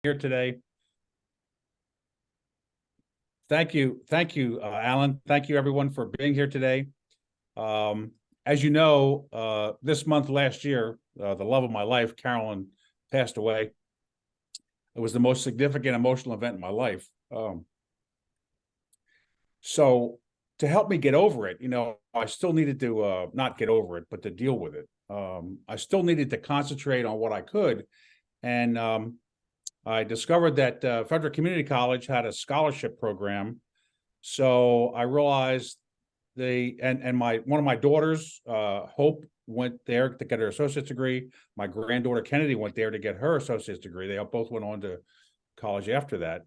here today. Thank you, Alan. Thank you, everyone, for being here today. As you know, this month last year, the love of my life, Carolyn, passed away. It was the most significant emotional event in my life. So to help me get over it, I still needed to not get over it, but to deal with it. I still needed to concentrate on what I could. And I discovered that Frederick Community College had a scholarship program. So I realized one of my daughters, Hope, went there to get her associate's degree. My granddaughter Kennedy went there to get her associate's degree. They both went on to college after that.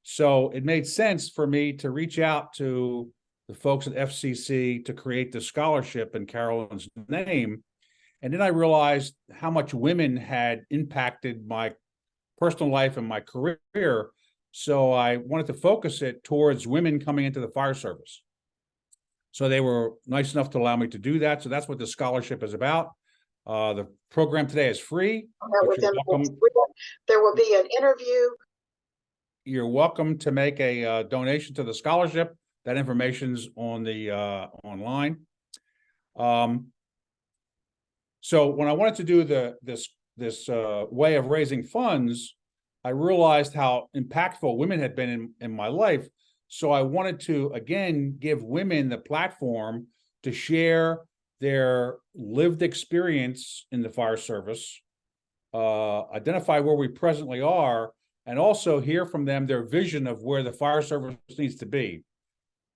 So it made sense for me to reach out to the folks at FCC to create the scholarship in Carolyn's name. And then I realized how much women had impacted my personal life and my career. So I wanted to focus it towards women coming into the fire service. So they were nice enough to allow me to do that. So that's what the scholarship is about. The program today is free. There will be an interview. You're welcome to make a donation to the scholarship. That information's on the online. So when I wanted to do this way of raising funds, I realized how impactful women had been in my life. So I wanted to, again, give women the platform to share their lived experience in the fire service, identify where we presently are, and also hear from them their vision of where the fire service needs to be.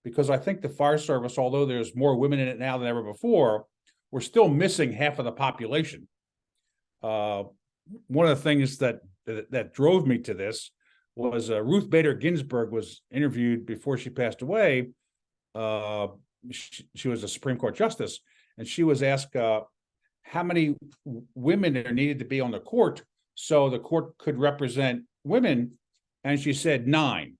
Because I think the fire service, although there's more women in it now than ever before, we're still missing half of the population. One of the things that drove me to this was Ruth Bader Ginsburg was interviewed before she passed away. She was a Supreme Court justice, and she was asked how many women there needed to be on the court so the court could represent women, and she said 9.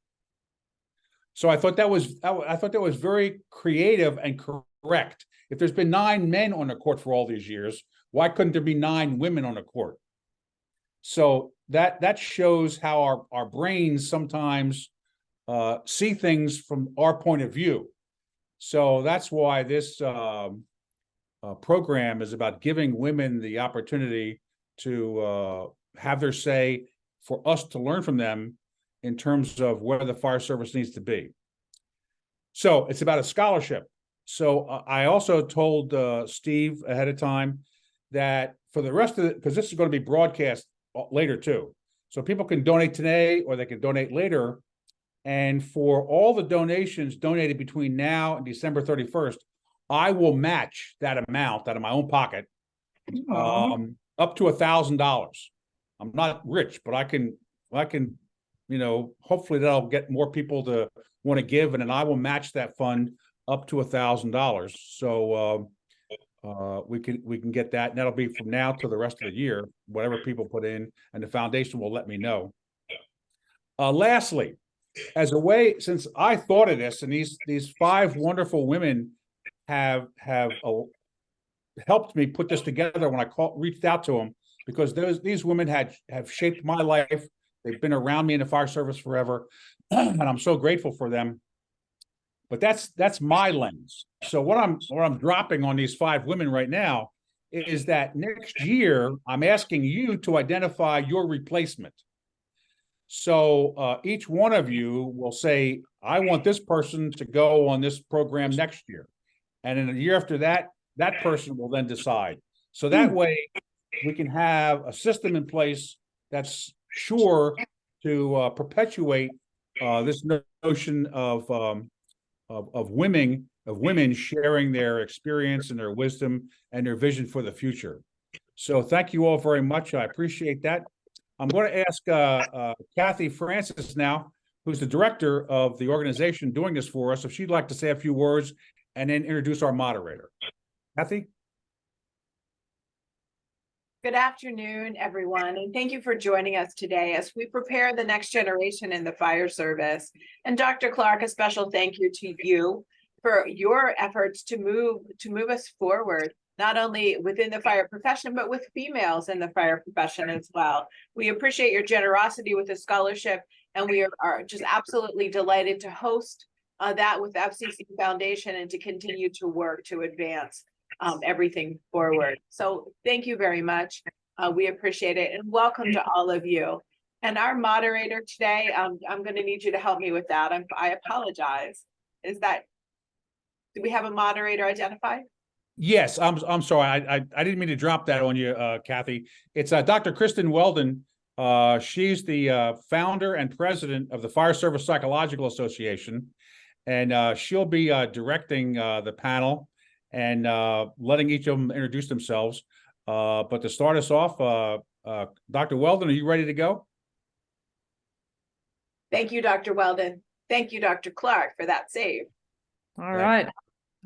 So I thought that was very creative and correct. If there's been 9 men on the court for all these years, why couldn't there be 9 women on the court? So that shows how our brains sometimes see things from our point of view. So that's why this program is about giving women the opportunity to have their say, for us to learn from them in terms of where the fire service needs to be. So it's about a scholarship. So I also told Steve ahead of time that for the rest of it, because this is going to be broadcast later too, so people can donate today or they can donate later. And for all the donations donated between now and December 31st, I will match that amount out of my own pocket, up to $1,000. I'm not rich, but I can, hopefully that'll get more people to want to give, and then I will match that fund up to $1,000. So we can get that, and that'll be from now to the rest of the year, whatever people put in, and the foundation will let me know. Lastly, as a way, since I thought of this, and these 5 wonderful women have helped me put this together when I reached out to them, because these women have shaped my life. They've been around me in the fire service forever, and I'm so grateful for them. But that's my lens. So what I'm dropping on these 5 women right now is that next year I'm asking you to identify your replacement. So each one of you will say, I want this person to go on this program next year. And in a year after that, that person will then decide. So that way we can have a system in place that's sure to perpetuate this notion of women sharing their experience and their wisdom and their vision for the future. So thank you all very much. I appreciate that. I'm going to ask Kathy Francis now, who's the director of the organization doing this for us, if she'd like to say a few words and then introduce our moderator. Kathy? Good afternoon, everyone, and thank you for joining us today as we prepare the next generation in the fire service. And Dr. Clark, a special thank you to you for your efforts to move us forward not only within the fire profession, but with females in the fire profession as well. We appreciate your generosity with the scholarship, and we are just absolutely delighted to host that with FCC Foundation and to continue to work to advance everything forward. So thank you very much. We appreciate it, and welcome to all of you. And our moderator today, I'm going to need you to help me with that. I apologize. Do we have a moderator identified? Yes, I'm sorry. I didn't mean to drop that on you, Kathy. It's Dr. Kristen Wheldon. She's the founder and president of the Fire Service Psychological Association, and she'll be directing the panel and letting each of them introduce themselves. But to start us off, Dr. Wheldon, are you ready to go? Thank you, Dr. Wheldon. Thank you, Dr. Clark, for that save. All right,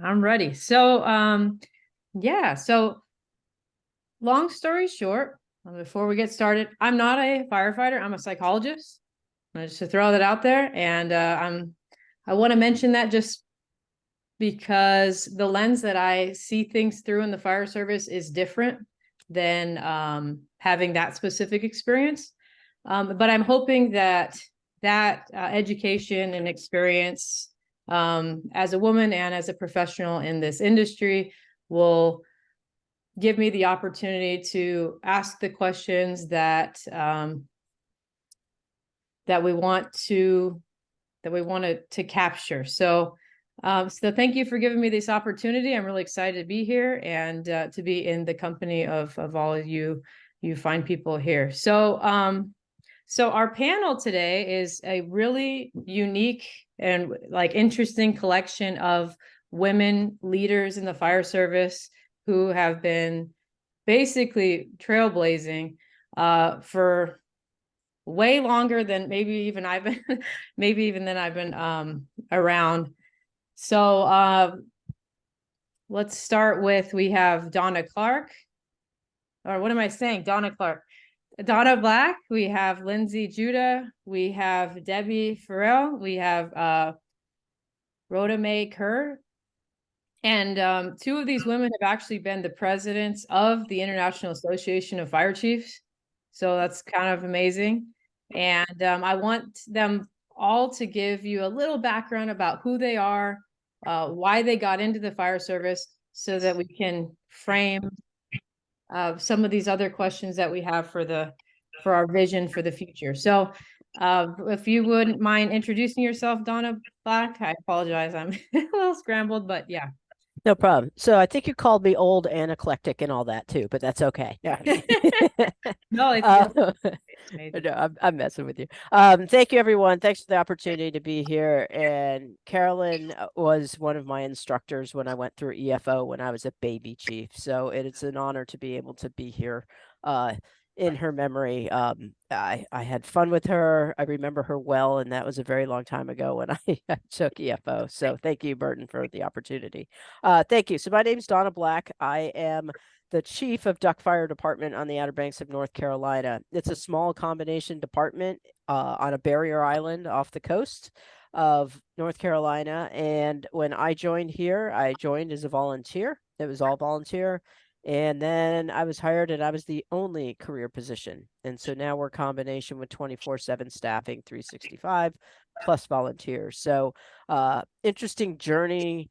I'm ready. So, yeah, so long story short, before we get started, I'm not a firefighter, I'm a psychologist. Just to throw that out there. And I want to mention that just because the lens that I see things through in the fire service is different than having that specific experience. But I'm hoping that education and experience as a woman and as a professional in this industry will give me the opportunity to ask the questions that we want to capture. So thank you for giving me this opportunity. I'm really excited to be here and to be in the company of all of you fine people here. So so our panel today is a really unique and interesting collection of women leaders in the fire service who have been basically trailblazing for way longer than maybe even I've been around. So let's start with, we have Donna Clark, or what am I saying? Donna Clark. Donna Black, we have Lindsay Judah, we have Debbie Fairall, we have Rhoda Kerr. And two of these women have actually been the presidents of the International Association of Fire Chiefs. So that's kind of amazing. And I want them all to give you a little background about who they are, why they got into the fire service, so that we can frame some of these other questions that we have for our vision for the future. So if you wouldn't mind introducing yourself, Donna Black. I apologize, I'm a little scrambled, but yeah. No problem. So I think you called me old and eclectic and all that too, but that's okay. No, no, I'm messing with you. Thank you, everyone. Thanks for the opportunity to be here. And Carolyn was one of my instructors when I went through EFO when I was a baby chief. So it's an honor to be able to be here in her memory. I had fun with her. I remember her well, and that was a very long time ago when I took EFO. So thank you, Burton, for the opportunity. Thank you. So my name is Donna Black. I am the chief of Duck Fire Department on the Outer Banks of North Carolina. It's a small combination department on a barrier island off the coast of North Carolina. And when I joined here, I joined as a volunteer. It was all volunteer. And then I was hired, and I was the only career position. And so now we're a combination with 24/7 staffing, 365 plus volunteers. So interesting journey.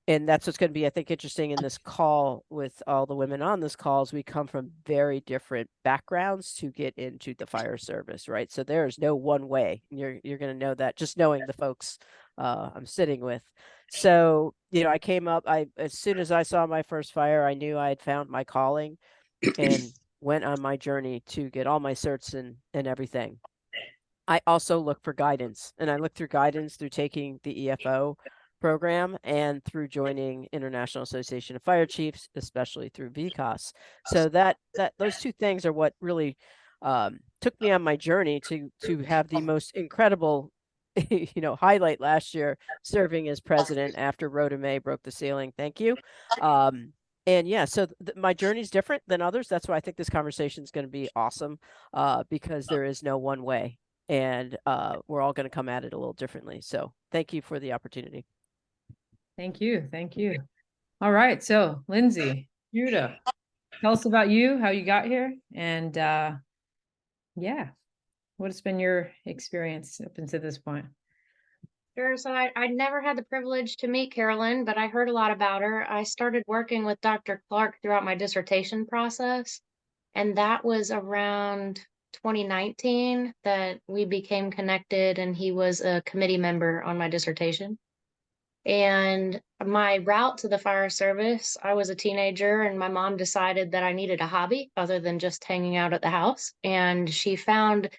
And that's what's going to be, I think, interesting in this call with all the women on this call, is we come from very different backgrounds to get into the fire service, right? So there is no one way. You're going to know that just knowing the folks I'm sitting with. So, I came up, as soon as I saw my first fire, I knew I had found my calling and went on my journey to get all my certs and everything. I also look for guidance, and I look through guidance through taking the EFO program and through joining International Association of Fire Chiefs, especially through VCAS. So that those two things are what really took me on my journey to have the most incredible highlight last year, serving as president after Rhoda broke the ceiling. Thank you. And yeah, so my journey is different than others. That's why I think this conversation is going to be awesome, because there is no one way, and we're all going to come at it a little differently. So thank you for the opportunity. Thank you. All right, so Lindsay, Rhoda, tell us about you, how you got here, and yeah, what has been your experience up until this point? Sure. So I never had the privilege to meet Carolyn, but I heard a lot about her. I started working with Dr. Clark throughout my dissertation process, and that was around 2019 that we became connected, and he was a committee member on my dissertation. And my route to the fire service, I was a teenager, and my mom decided that I needed a hobby other than just hanging out at the house. And she found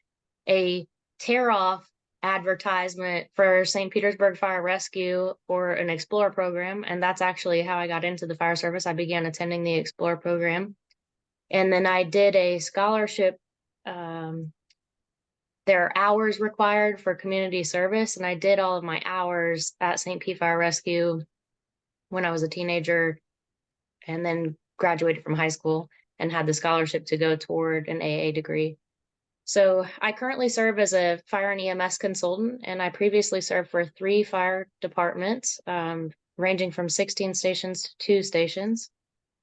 a tear-off advertisement for St. Petersburg Fire Rescue for an Explorer program. And that's actually how I got into the fire service. I began attending the Explorer program. And then I did a scholarship. There are hours required for community service, and I did all of my hours at St. Pete Fire Rescue when I was a teenager, and then graduated from high school and had the scholarship to go toward an AA degree. So I currently serve as a fire and EMS consultant, and I previously served for 3 fire departments, ranging from 16 stations to 2 stations.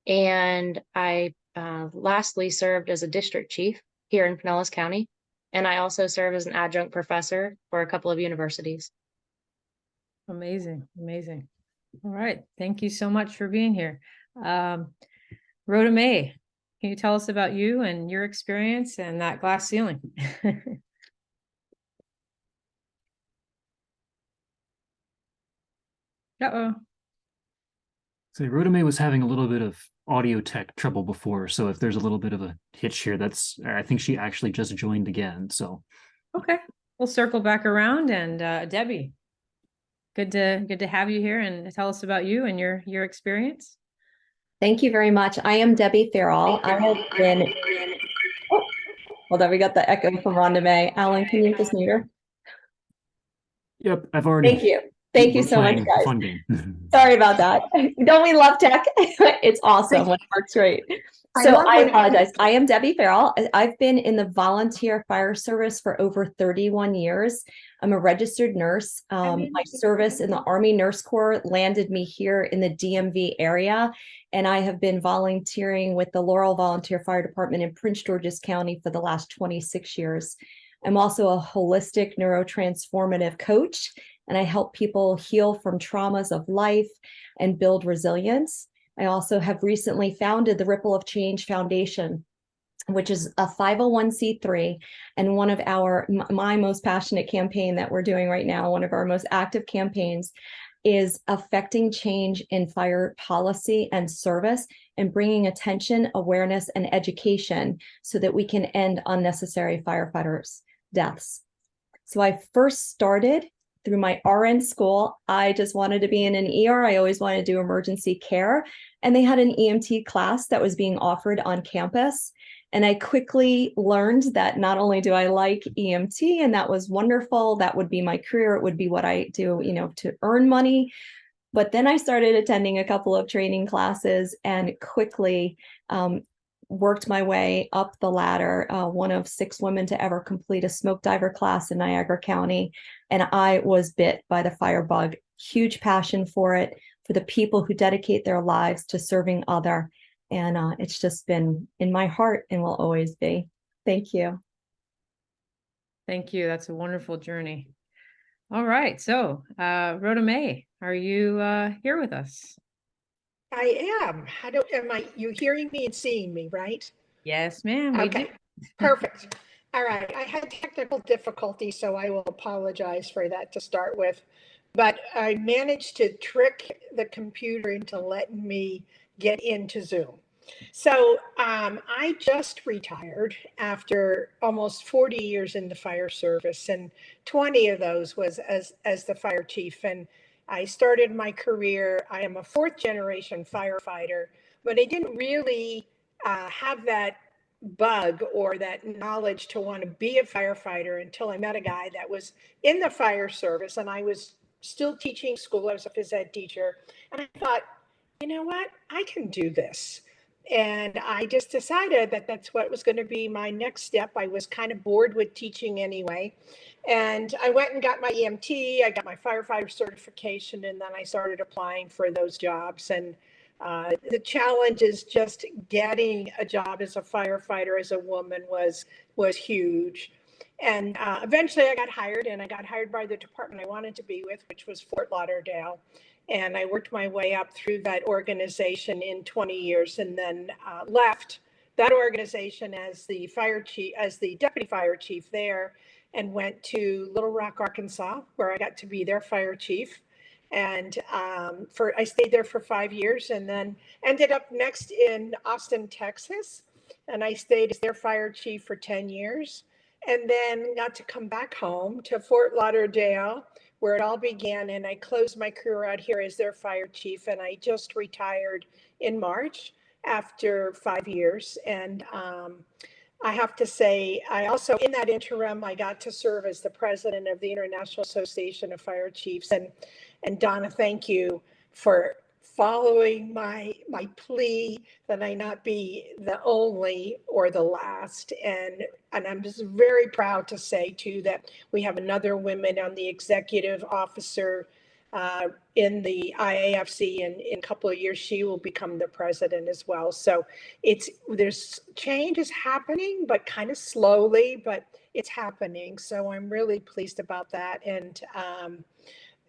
And I lastly served as a district chief here in Pinellas County. And I also serve as an adjunct professor for a couple of universities. Amazing, amazing. All right, thank you so much for being here. Rhoda May, can you tell us about you and your experience and that glass ceiling? Uh-oh. So Rhoda May was having a little bit of audio tech trouble before, so if there's a little bit of a hitch here, I think she actually just joined again. So Okay, we'll circle back around. And Debbie, good to have you here, and tell us about you and your experience. Thank you very much. I am Debbie Fairall. I have been. Oh, hold on, we got the echo from Rhonda May. Alan, can you just mute her? yep, I've already. Thank you. Thank you we're so much, playing guys. Fun game. Sorry about that. Don't we love tech? It's awesome when it works great. So I apologize. I am Debbie Fairall. I've been in the volunteer fire service for over 31 years. I'm a registered nurse. My service in the Army Nurse Corps landed me here in the DMV area, and I have been volunteering with the Laurel Volunteer Fire Department in Prince George's County for the last 26 years. I'm also a holistic neurotransformative coach, and I help people heal from traumas of life and build resilience. I also have recently founded the Ripple of Change Foundation, which is a 501c3, and one of my most passionate campaign that we're doing right now, one of our most active campaigns, is affecting change in fire policy and service and bringing attention, awareness, and education so that we can end unnecessary firefighters' deaths. So I first started through my RN school. I just wanted to be in an ER. I always wanted to do emergency care. And they had an EMT class that was being offered on campus. And I quickly learned that not only do I like EMT, and that was wonderful, that would be my career, it would be what I do, to earn money. But then I started attending a couple of training classes and quickly worked my way up the ladder, one of 6 women to ever complete a smoke diver class in Niagara County. And I was bit by the fire bug, huge passion for it, for the people who dedicate their lives to serving other. And it's just been in my heart and will always be. Thank you. Thank you. That's a wonderful journey. All right. So, Rhoda May, are you here with us? I am. You hearing me and seeing me, right? Yes, ma'am. We Okay, perfect. All right, I had technical difficulty, so I will apologize for that to start with. But I managed to trick the computer into letting me get into Zoom. So I just retired after almost 40 years in the fire service, and 20 of those was as the fire chief. And I started my career, I am a 4th generation firefighter, but I didn't really have that bug or that knowledge to want to be a firefighter until I met a guy that was in the fire service, and I was still teaching school. I was a phys ed teacher, and I thought, you know what, I can do this. And I just decided that that's what was going to be my next step. I was kind of bored with teaching anyway. And I went and got my EMT, I got my firefighter certification, and then I started applying for those jobs. And The challenge is just getting a job as a firefighter as a woman was huge. And eventually I got hired, and I got hired by the department I wanted to be with, which was Fort Lauderdale. And I worked my way up through that organization in 20 years, and then left that organization as the fire chief, as the deputy fire chief there, and went to Little Rock, Arkansas, where I got to be their fire chief. And I stayed there for 5 years, and then ended up next in Austin, Texas. And I stayed as their fire chief for 10 years, and then got to come back home to Fort Lauderdale, where it all began. And I closed my career out here as their fire chief. And I just retired in March after 5 years. And I have to say, I also, in that interim, I got to serve as the president of the International Association of Fire Chiefs. And Donna, thank you for following my plea that I not be the only or the last. And I'm just very proud to say too that we have another woman on the executive officer in the IAFC, and in a couple of years she will become the president as well. So there's change is happening, but kind of slowly, but it's happening. So I'm really pleased about that. And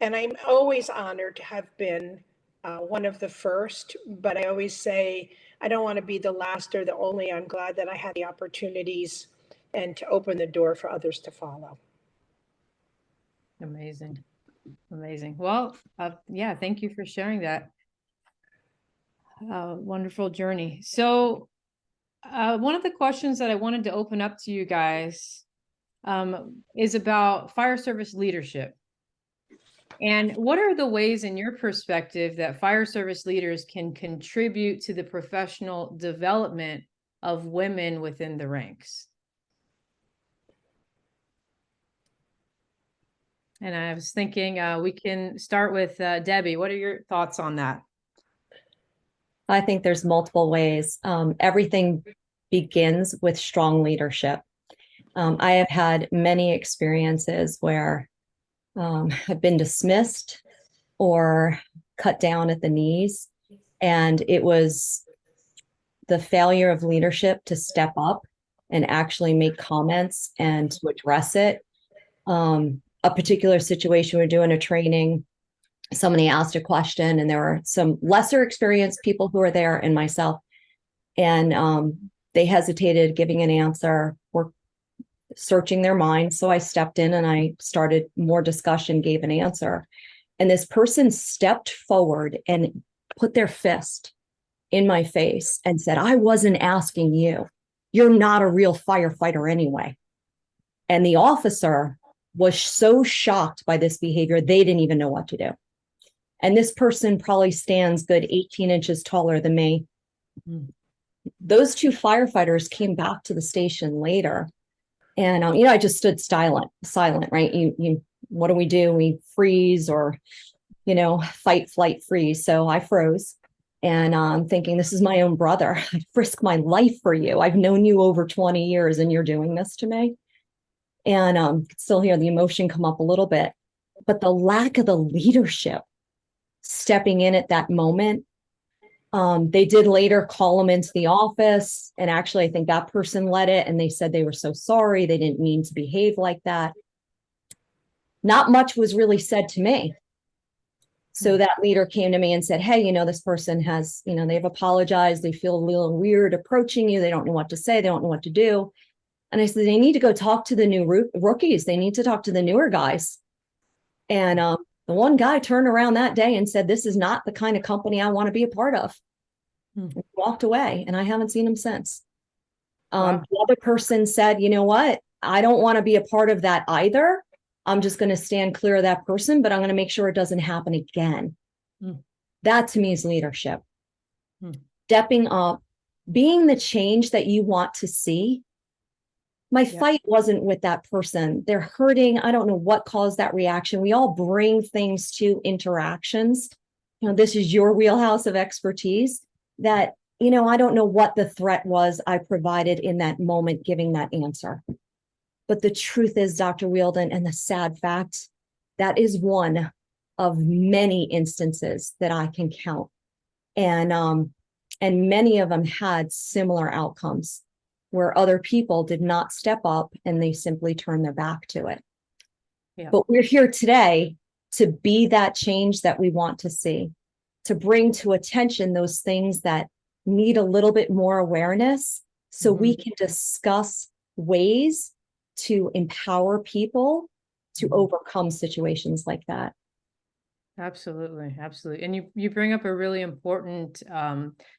I'm always honored to have been one of the first, but I always say I don't want to be the last or the only. I'm glad that I had the opportunities and to open the door for others to follow. Amazing. Amazing. Well, yeah, thank you for sharing that. Wonderful journey. So one of the questions that I wanted to open up to you guys is about fire service leadership. And what are the ways in your perspective that fire service leaders can contribute to the professional development of women within the ranks? And I was thinking we can start with Debbie. What are your thoughts on that? I think there's multiple ways. Everything begins with strong leadership. I have had many experiences where I've been dismissed or cut down at the knees, and it was the failure of leadership to step up and actually make comments and to address it. A particular situation, we're doing a training, somebody asked a question, and there were some lesser experienced people who were there and myself, and they hesitated giving an answer, were searching their minds. So I stepped in and I started more discussion, gave an answer. And this person stepped forward and put their fist in my face and said, "I wasn't asking you. You're not a real firefighter anyway." And the officer was so shocked by this behavior, they didn't even know what to do. And this person probably stands good 18 inches taller than me. Those two firefighters came back to the station later. And, I just stood silent, right? What do? We freeze or, fight, flight, freeze. So I froze, and I'm thinking, this is my own brother. I'd risk my life for you. I've known you over 20 years and you're doing this to me. And could still hear the emotion come up a little bit, but the lack of the leadership stepping in at that moment. They did later call them into the office, and actually I think that person led it, and they said they were so sorry, they didn't mean to behave like that. Not much was really said to me. So that leader came to me and said, "Hey, this person has, they've apologized, they feel a little weird approaching you, they don't know what to say, they don't know what to do." And I said, "They need to go talk to the new rookies. They need to talk to the newer guys." And the one guy turned around that day and said, "This is not the kind of company I want to be a part of." And walked away, and I haven't seen him since. Wow. The other person said, "You know what? I don't want to be a part of that either. I'm just going to stand clear of that person, but I'm going to make sure it doesn't happen again." That to me is leadership. Stepping up, being the change that you want to see. My fight wasn't with that person. They're hurting. I don't know what caused that reaction. We all bring things to interactions. This is your wheelhouse of expertise that, I don't know what the threat was I provided in that moment, giving that answer. But the truth is, Dr. Wheldon, and the sad fact, that is one of many instances that I can count And many of them had similar outcomes where other people did not step up and they simply turned their back to it. Yeah. But we're here today to be that change that we want to see, to bring to attention those things that need a little bit more awareness so we can discuss ways to empower people to overcome situations like that. Absolutely, absolutely. And you bring up a really important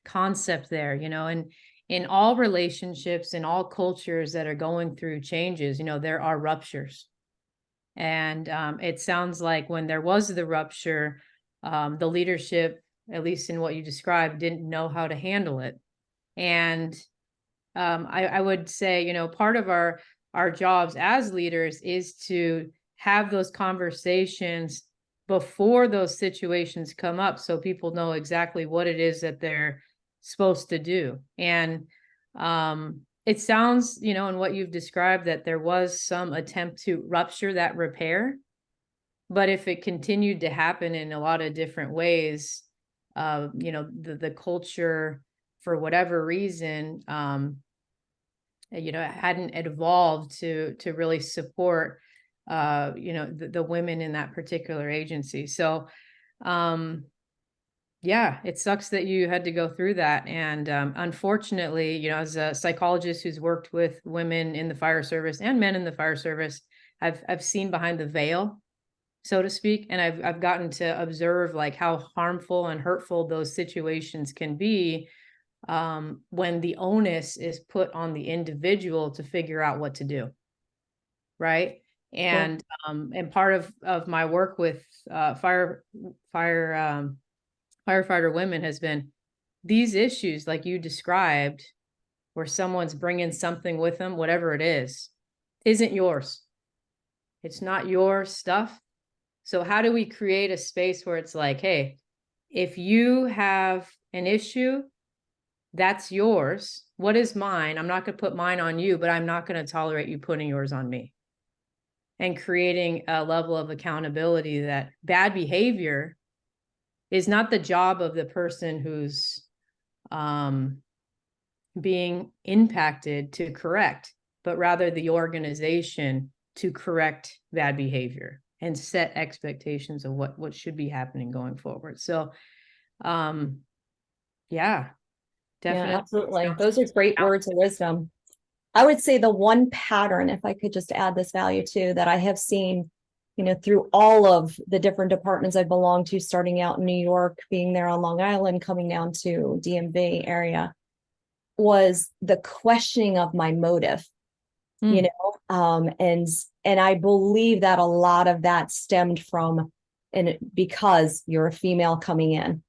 concept there, you know, and in all relationships, in all cultures that are going through changes, you know, there are ruptures. And it sounds like when there was the rupture, the leadership, at least in what you described, didn't know how to handle it. And I would say, you know, part of our jobs as leaders is to have those conversations before those situations come up so people know exactly what it is that they're supposed to do. And it sounds, you know, in what you've described that there was some attempt to rupture that repair. But if it continued to happen in a lot of different ways, you know, the culture, for whatever reason, you know, hadn't evolved to really support you know, the women in that particular agency. So yeah, it sucks that you had to go through that. And unfortunately, you know, as a psychologist who's worked with women in the fire service and men in the fire service, I've seen behind the veil, so to speak, and I've gotten to observe like how harmful and hurtful those situations can be when the onus is put on the individual to figure out what to do, right? And part of my work with firefighter women has been these issues like you described, where someone's bringing something with them, whatever it is, isn't yours. It's not your stuff. So how do we create a space where it's like, hey, if you have an issue, that's yours. What is mine? I'm not going to put mine on you, but I'm not going to tolerate you putting yours on me. And creating a level of accountability that bad behavior is not the job of the person who's being impacted to correct, but rather the organization to correct bad behavior and set expectations of what should be happening going forward. So, yeah, definitely. Yeah, absolutely. Those are great words of wisdom. I would say the one pattern, if I could just add this value too, that I have seen, you know, through all of the different departments I belong to, starting out in New York, being there on Long Island, coming down to DMV area, was the questioning of my motive, you know, and I believe that a lot of that stemmed from, and because you're a female coming in.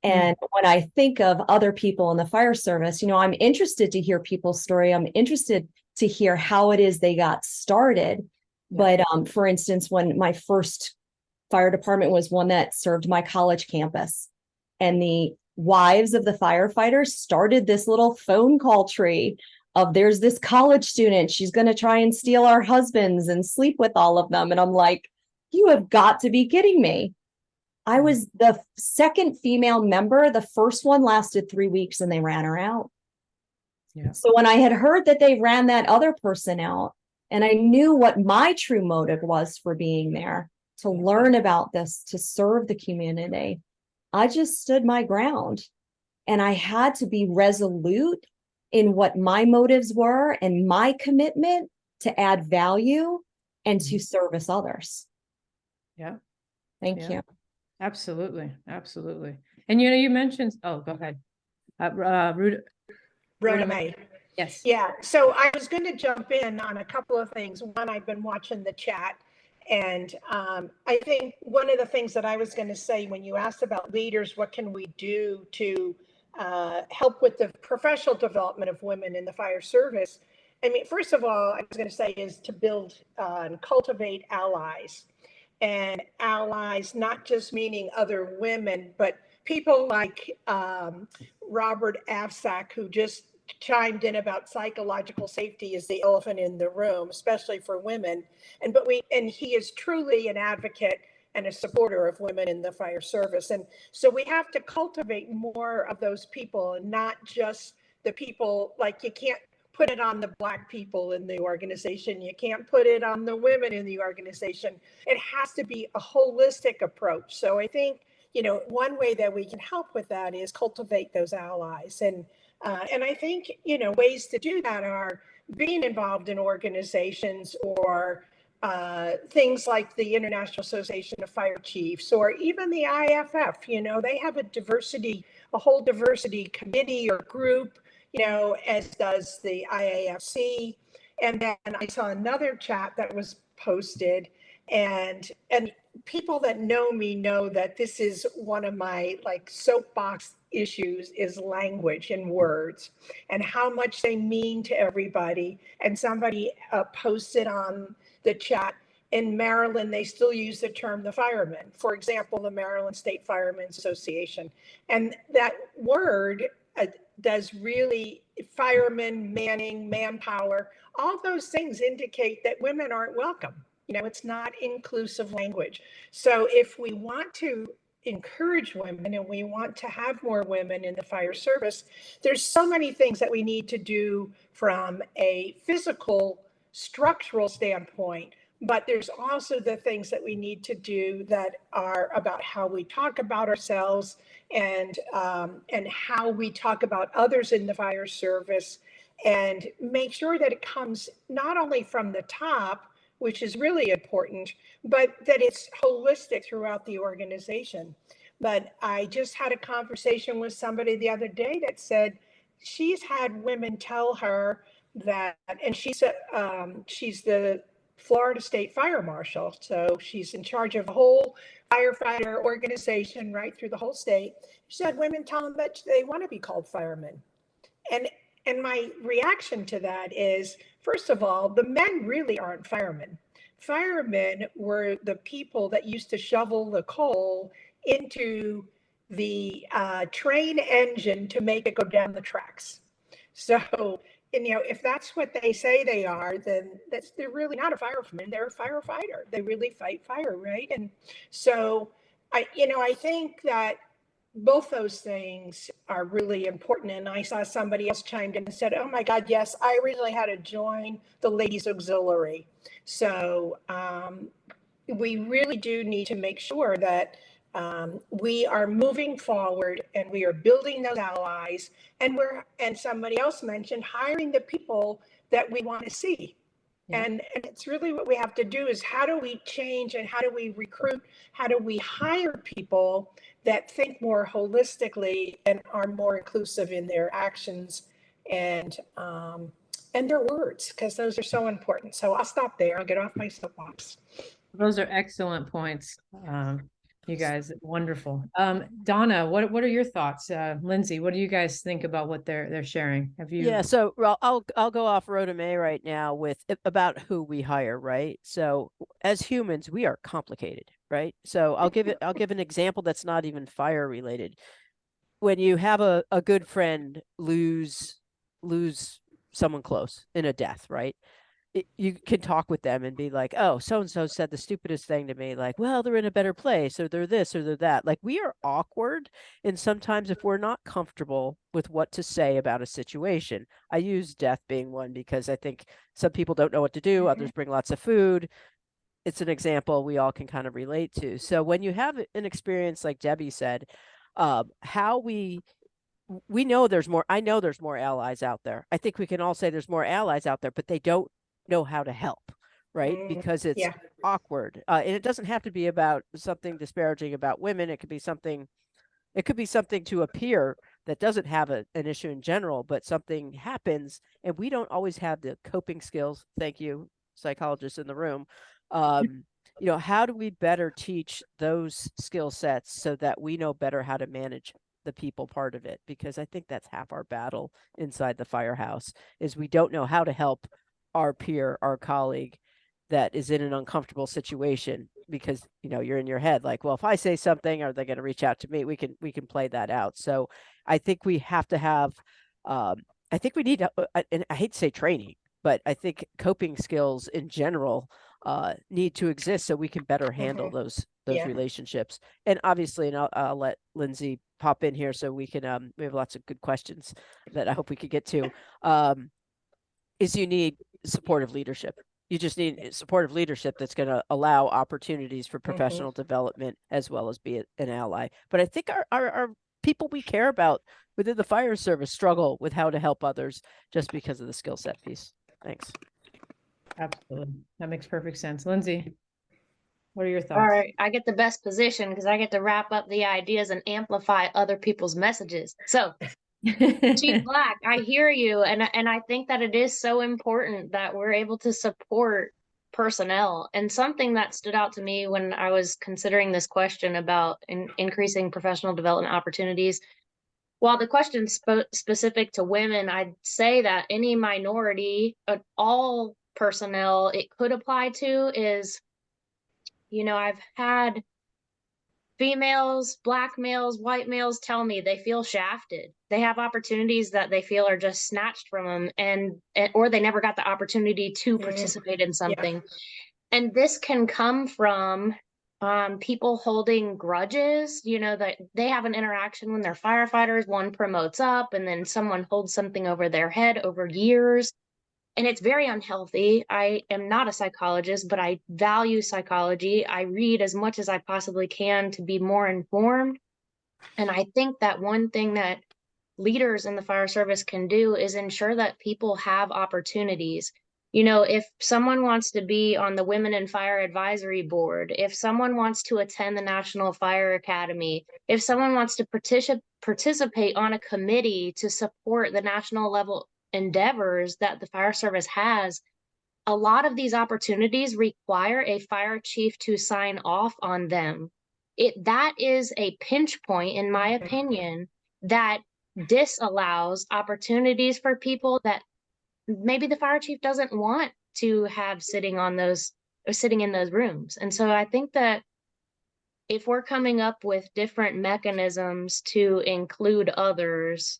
And when I think of other people in the fire service, you know, I'm interested to hear people's story. I'm interested to hear how it is they got started. But for instance, when my first fire department was one that served my college campus, and the wives of the firefighters started this little phone call tree of there's this college student, she's going to try and steal our husbands and sleep with all of them. And I'm like, you have got to be kidding me. I was the second female member. The first one lasted 3 weeks and they ran her out. Yeah. So when I had heard that they ran that other person out, and I knew what my true motive was for being there, to learn about this, to serve the community, I just stood my ground. And I had to be resolute in what my motives were and my commitment to add value and to service others. Yeah. Thank you. Absolutely. Absolutely. And, you know, you mentioned, oh, go ahead. Rhoda May. Yes. Yeah. So I was going to jump in on a couple of things. One, I've been watching the chat. And I think one of the things that I was going to say when you asked about leaders, what can we do to help with the professional development of women in the fire service? I mean, first of all, I was going to say is to build and cultivate allies. And allies, not just meaning other women, but people like Robert Avsak, who just chimed in about psychological safety is the elephant in the room, especially for women. And he is truly an advocate and a supporter of women in the fire service. And so we have to cultivate more of those people, and not just the people, like you can't put it on the Black people in the organization. You can't put it on the women in the organization. It has to be a holistic approach. So I think, one way that we can help with that is cultivate those allies. And I think, ways to do that are being involved in organizations, or things like the International Association of Fire Chiefs, or even the IFF. They have a whole diversity committee or group, as does the IAFC. And then I saw another chat that was posted, and people that know me know that this is one of my soapbox issues, is language and words and how much they mean to everybody. And somebody posted on the chat, in Maryland, they still use the term the firemen. For example, the Maryland State Firemen's Association. And that word does really, firemen, manning, manpower, all those things indicate that women aren't welcome. It's not inclusive language. So if we want to encourage women and we want to have more women in the fire service, there's so many things that we need to do from a physical, structural standpoint. But there's also the things that we need to do that are about how we talk about ourselves, and how we talk about others in the fire service, and make sure that it comes not only from the top, which is really important, but that it's holistic throughout the organization. But I just had a conversation with somebody the other day that said she's had women tell her that, and she's the Florida State Fire Marshal, so she's in charge of a whole firefighter organization right through the whole state. She said women tell them that they want to be called firemen. And my reaction to that is, first of all, the men really aren't firemen. Firemen were the people that used to shovel the coal into the train engine to make it go down the tracks. So, if that's what they say they are, then they're really not a fireman. They're a firefighter. They really fight fire, right? And so, I think that both those things are really important. And I saw somebody else chimed in and said, oh my God, yes, I originally had to join the Ladies Auxiliary. So we really do need to make sure that we are moving forward and we are building those allies, and somebody else mentioned hiring the people that we want to see. Yeah. And it's really what we have to do is, how do we change, and how do we recruit, how do we hire people that think more holistically and are more inclusive in their actions and their words, because those are so important. So I'll stop there. I'll get off my soapbox. Those are excellent points. You guys, wonderful. Donna, what are your thoughts? Lindsay, what do you guys think about what they're sharing? Have you? Yeah, so I'll go off Rhoda May right now with about who we hire, right? So as humans, we are complicated, right? So I'll give an example that's not even fire related. When you have a good friend lose someone close in a death, right? You can talk with them and be like, oh, so-and-so said the stupidest thing to me, like, well, they're in a better place, or they're this, or they're that. Like, we are awkward. And sometimes if we're not comfortable with what to say about a situation, I use death being one because I think some people don't know what to do. Others bring lots of food. It's an example we all can kind of relate to. So when you have an experience like Debbie said, how we know there's more, I know there's more allies out there. I think we can all say there's more allies out there, but they don't know how to help, right? Because it's awkward. And it doesn't have to be about something disparaging about women. It could be something to a peer that doesn't have an issue in general, but something happens and we don't always have the coping skills. Thank you, psychologists in the room. How do we better teach those skill sets so that we know better how to manage the people part of it? Because I think that's half our battle inside the firehouse, is we don't know how to help our peer, our colleague that is in an uncomfortable situation, because you're in your head like, well, if I say something, are they going to reach out to me? We can play that out. So I think we have to have I think we need and I hate to say training, but I think coping skills in general need to exist so we can better handle those Yeah. relationships. And obviously, and I'll let Lindsay pop in here so we can we have lots of good questions that I hope we could get to. Is you need supportive leadership. You just need supportive leadership that's going to allow opportunities for professional development as well as be an ally. But I think our people we care about within the fire service struggle with how to help others just because of the skill set piece. Thanks. Absolutely. That makes perfect sense. Lindsay, what are your thoughts? All right, I get the best position because I get to wrap up the ideas and amplify other people's messages. So, Chief Black, I hear you, and I think that it is so important that we're able to support personnel. And something that stood out to me when I was considering this question about increasing professional development opportunities, while the question specific to women, I'd say that any minority, all personnel it could apply to is, you know, I've had females, black males, white males tell me they feel shafted. They have opportunities that they feel are just snatched from them, and or they never got the opportunity to participate in something. And this can come from people holding grudges, you know, that they have an interaction when they're firefighters, one promotes up and then someone holds something over their head over years. And it's very unhealthy. I am not a psychologist, but I value psychology. I read as much as I possibly can to be more informed. And I think that one thing that leaders in the fire service can do is ensure that people have opportunities. You know, if someone wants to be on the Women in Fire Advisory Board, if someone wants to attend the National Fire Academy, if someone wants to participate on a committee to support the national level endeavors that the fire service has, a lot of these opportunities require a fire chief to sign off on them. That is a pinch point, in my opinion, that disallows opportunities for people that maybe the fire chief doesn't want to have sitting in those rooms. And so I think that if we're coming up with different mechanisms to include others,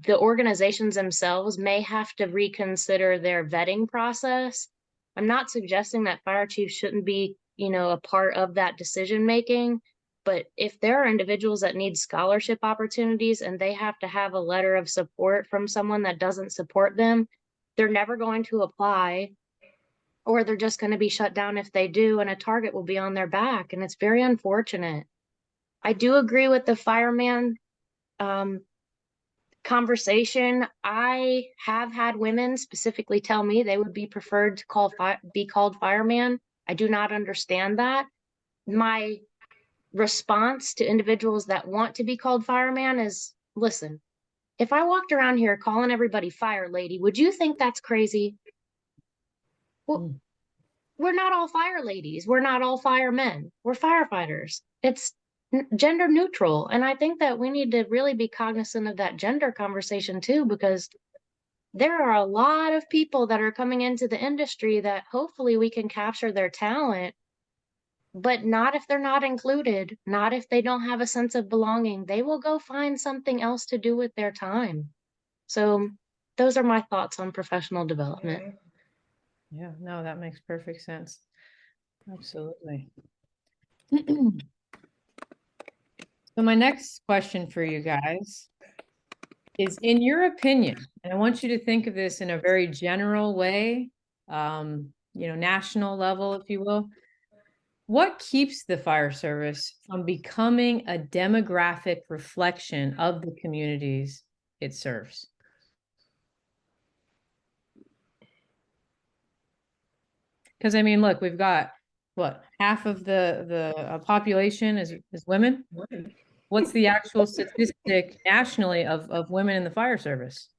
the organizations themselves may have to reconsider their vetting process. I'm not suggesting that fire chiefs shouldn't be, you know, a part of that decision making, but if there are individuals that need scholarship opportunities and they have to have a letter of support from someone that doesn't support them, they're never going to apply, or they're just going to be shut down if they do, and a target will be on their back, and it's very unfortunate. I do agree with the fireman conversation. I have had women specifically tell me they would be preferred to be called fireman. I do not understand that. My response to individuals that want to be called fireman is, listen, if I walked around here calling everybody fire lady, would you think that's crazy? Well, we're not all fire ladies. We're not all firemen. We're firefighters. It's gender neutral. And I think that we need to really be cognizant of that gender conversation too, because there are a lot of people that are coming into the industry that hopefully we can capture their talent, but not if they're not included, not if they don't have a sense of belonging. They will go find something else to do with their time. So those are my thoughts on professional development. Yeah, no, that makes perfect sense. Absolutely. So my next question for you guys is, in your opinion, and I want you to think of this in a very general way, you know, national level, if you will, what keeps the fire service from becoming a demographic reflection of the communities it serves? Because I mean, look, we've got what, half of the population is women. What's the actual statistic nationally of women in the fire service?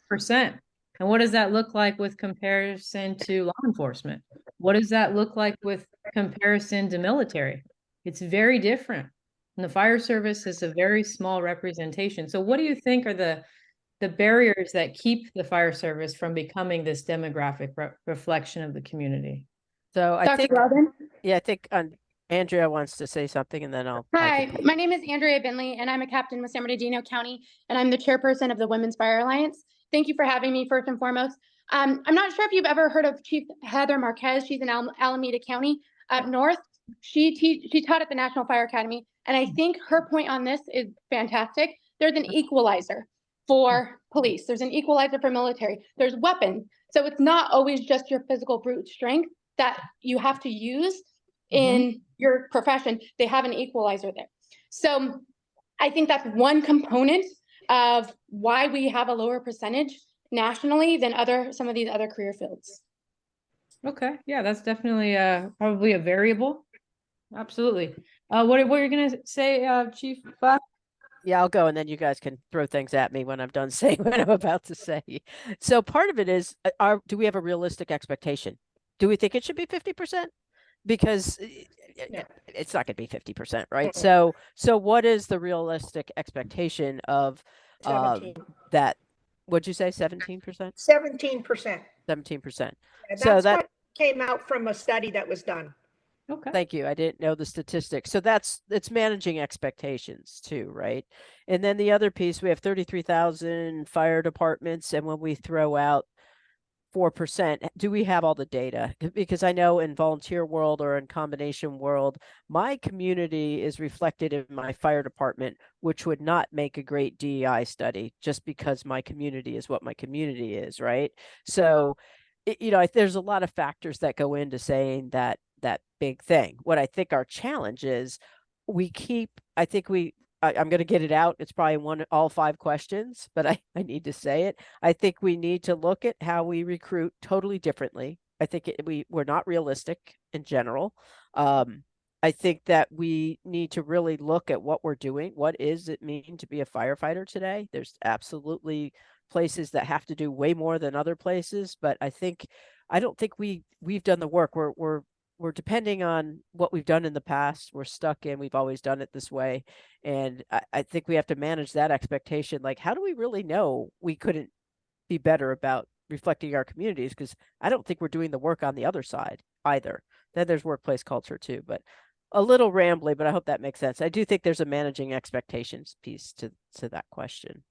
Percent. And what does that look like with comparison to law enforcement? What does that look like with comparison to military? It's very different. And the fire service is a very small representation. So what do you think are the barriers that keep the fire service from becoming this demographic reflection of the community? So I Dr. think, Wheldon. yeah, I think Andrea wants to say something, and then I'll. Hi, my name is Andrea Bentley, and I'm a captain with San Bernardino County, and I'm the chairperson of the Women's Fire Alliance. Thank you for having me first and foremost. I'm not sure if you've ever heard of Chief Heather Marquez. She's in Alameda County up north. She taught at the National Fire Academy, and I think her point on this is fantastic. There's an equalizer for police. There's an equalizer for military. There's weapons. So it's not always just your physical brute strength that you have to use in your profession. They have an equalizer there. So I think that's one component of why we have a lower percentage nationally than some of these other career fields. Okay, yeah, that's definitely probably a variable. Absolutely. What are you gonna say, Chief Black? Yeah, I'll go and then you guys can throw things at me when I'm done saying what I'm about to say. So part of it is, do we have a realistic expectation? Do we think it should be 50%? Because it's not going to be 50%, right? So what is the realistic expectation of 17. that? What'd you say? 17%? 17%. 17%. And So that's that what came out from a study that was done. Okay. Thank you. I didn't know the statistics. So it's managing expectations too, right? And then the other piece, we have 33,000 fire departments, and when we throw out 4%, do we have all the data? Because I know in volunteer world or in combination world, my community is reflected in my fire department, which would not make a great DEI study just because my community is what my community is, right? So, there's a lot of factors that go into saying that big thing. What I think our challenge is, I'm going to get it out. It's probably all 5 questions, but I need to say it. I think we need to look at how we recruit totally differently. I think we're not realistic in general. I think that we need to really look at what we're doing. What does it mean to be a firefighter today? There's absolutely places that have to do way more than other places, but I don't think we've done the work. We're depending on what we've done in the past. We're stuck in, we've always done it this way. And I think we have to manage that expectation. Like, how do we really know we couldn't be better about reflecting our communities? Because I don't think we're doing the work on the other side either. Then there's workplace culture too, but a little rambly, but I hope that makes sense. I do think there's a managing expectations piece to that question.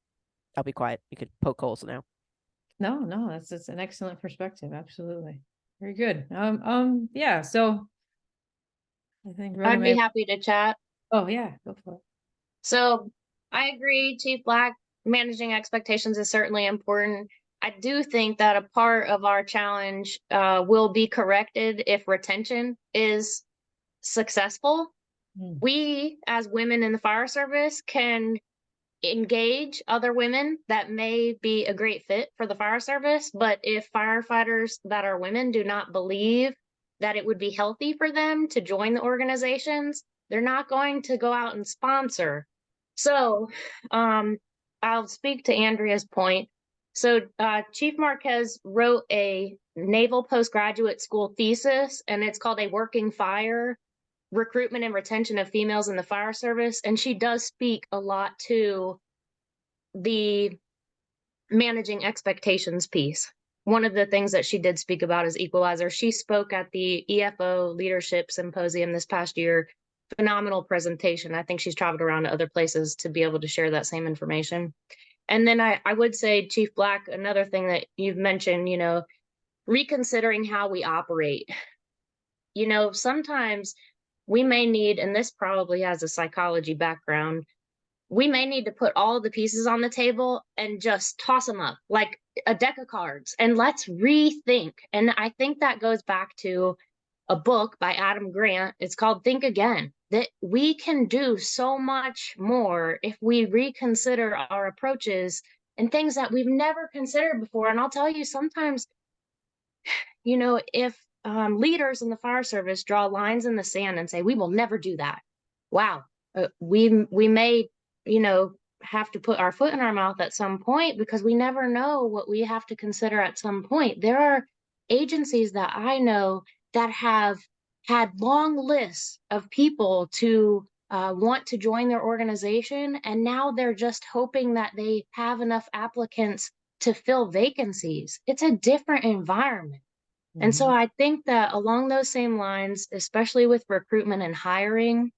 I'll be quiet. You can poke holes now. No, that's an excellent perspective. Absolutely. Very good. Yeah, so I think Rhoda I'd be happy to chat. Oh yeah, go for it. So I agree, Chief Black, managing expectations is certainly important. I do think that a part of our challenge will be corrected if retention is successful. We, as women in the fire service, can engage other women that may be a great fit for the fire service, but if firefighters that are women do not believe that it would be healthy for them to join the organizations, they're not going to go out and sponsor. So I'll speak to Andrea's point. So Chief Marquez wrote a Naval Postgraduate School thesis, and it's called A Working Fire: Recruitment and Retention of Females in the Fire Service. And she does speak a lot to the managing expectations piece. One of the things that she did speak about is equalizer. She spoke at the EFO Leadership Symposium this past year. Phenomenal presentation. I think she's traveled around to other places to be able to share that same information. And then I would say, Chief Black, another thing that you've mentioned, reconsidering how we operate. Sometimes we may need, and this probably has a psychology background, we may need to put all the pieces on the table and just toss them up like a deck of cards and let's rethink. And I think that goes back to a book by Adam Grant. It's called Think Again, that we can do so much more if we reconsider our approaches and things that we've never considered before. And I'll tell you, sometimes, if leaders in the fire service draw lines in the sand and say, we will never do that. Wow. We may, have to put our foot in our mouth at some point, because we never know what we have to consider at some point. There are agencies that I know that have had long lists of people to want to join their organization, and now they're just hoping that they have enough applicants to fill vacancies. It's a different environment. And so I think that along those same lines, especially with recruitment and hiring,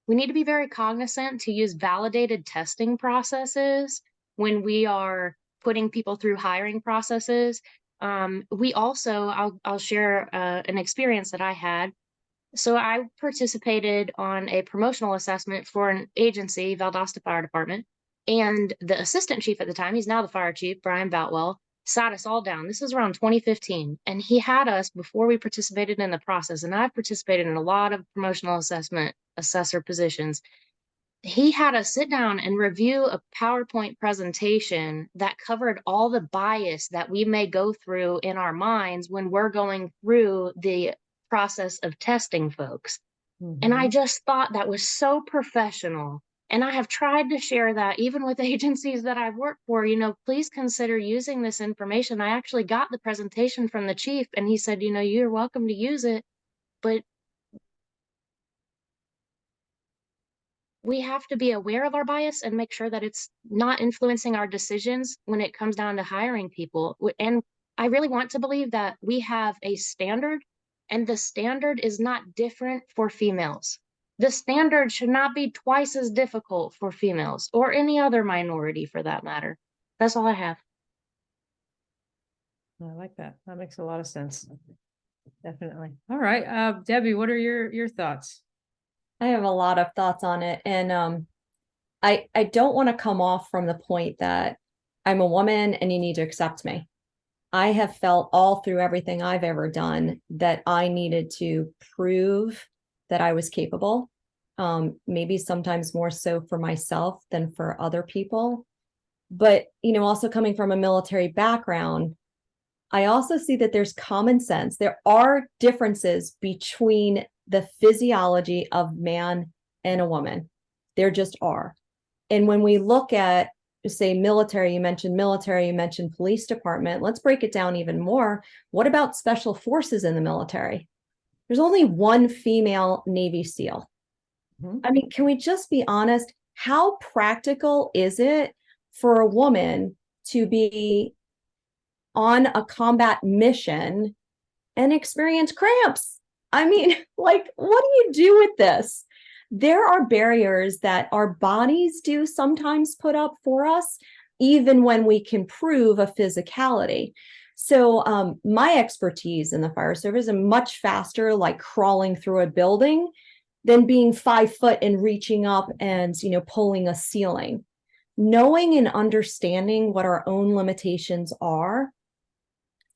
we need to be very cognizant to use validated testing processes when we are putting people through hiring processes. We also, I'll share an experience that I had. So I participated on a promotional assessment for an agency, Valdosta Fire Department, and the assistant chief at the time, he's now the fire chief, Brian Boutwell, sat us all down. This was around 2015, and he had us before we participated in the process. And I've participated in a lot of promotional assessment assessor positions. He had us sit down and review a PowerPoint presentation that covered all the bias that we may go through in our minds when we're going through the process of testing folks. And I just thought that was so professional. And I have tried to share that even with agencies that I've worked for, you know, please consider using this information. I actually got the presentation from the chief and he said, you know, you're welcome to use it, but we have to be aware of our bias and make sure that it's not influencing our decisions when it comes down to hiring people. And I really want to believe that we have a standard, and the standard is not different for females. The standard should not be twice as difficult for females or any other minority for that matter. That's all I have. I like that. That makes a lot of sense. Definitely. All right. Debbie, what are your thoughts? I have a lot of thoughts on it. And I don't want to come off from the point that I'm a woman and you need to accept me. I have felt all through everything I've ever done that I needed to prove that I was capable. Maybe sometimes more so for myself than for other people. But, you know, also coming from a military background, I also see that there's common sense. There are differences between the physiology of man and a woman. There just are. And when we look at, say, military, you mentioned police department, let's break it down even more. What about special forces in the military? There's only one female Navy SEAL. I mean, can we just be honest? How practical is it for a woman to be on a combat mission and experience cramps? I mean, like, what do you do with this? There are barriers that our bodies do sometimes put up for us, even when we can prove a physicality. So my expertise in the fire service is much faster, like crawling through a building, than being 5 foot and reaching up and, you know, pulling a ceiling. Knowing and understanding what our own limitations are,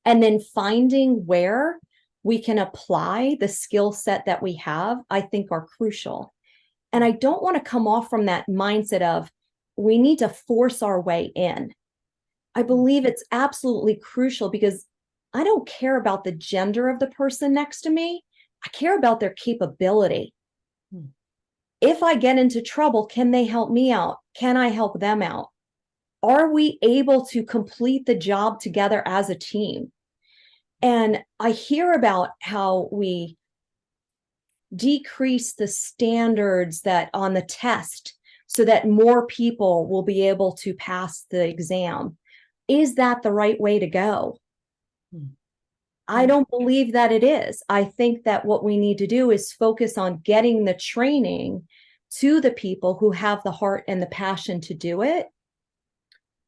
and then finding where we can apply the skill set that we have, I think are crucial. And I don't want to come off from that mindset of we need to force our way in. I believe it's absolutely crucial because I don't care about the gender of the person next to me. I care about their capability. If I get into trouble, can they help me out? Can I help them out? Are we able to complete the job together as a team? And I hear about how we decrease the standards that on the test so that more people will be able to pass the exam. Is that the right way to go? I don't believe that it is. I think that what we need to do is focus on getting the training to the people who have the heart and the passion to do it,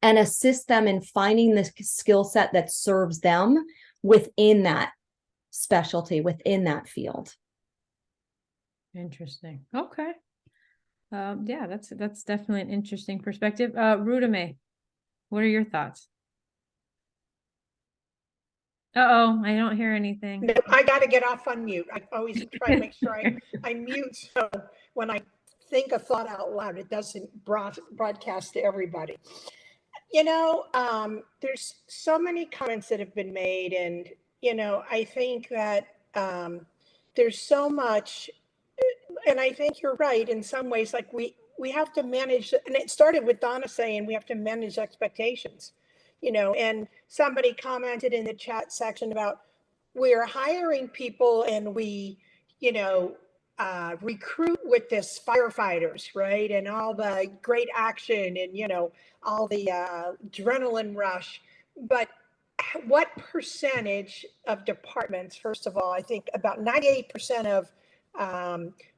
and assist them in finding the skill set that serves them within that specialty, within that field. Interesting. Okay. Yeah, that's definitely an interesting perspective. Rhoda, what are your thoughts? Uh-oh, I don't hear anything. No, I got to get off on mute. I always try to make sure I mute, so when I think a thought out loud, it doesn't broadcast to everybody. You know, there's so many comments that have been made, and, you know, I think that there's so much, and I think you're right in some ways, like we have to manage, and it started with Donna saying we have to manage expectations, you know, and somebody commented in the chat section about we're hiring people and we, you know, recruit with this firefighters, right? And all the great action and, you know, all the adrenaline rush. But what percentage of departments, first of all, I think about 98% of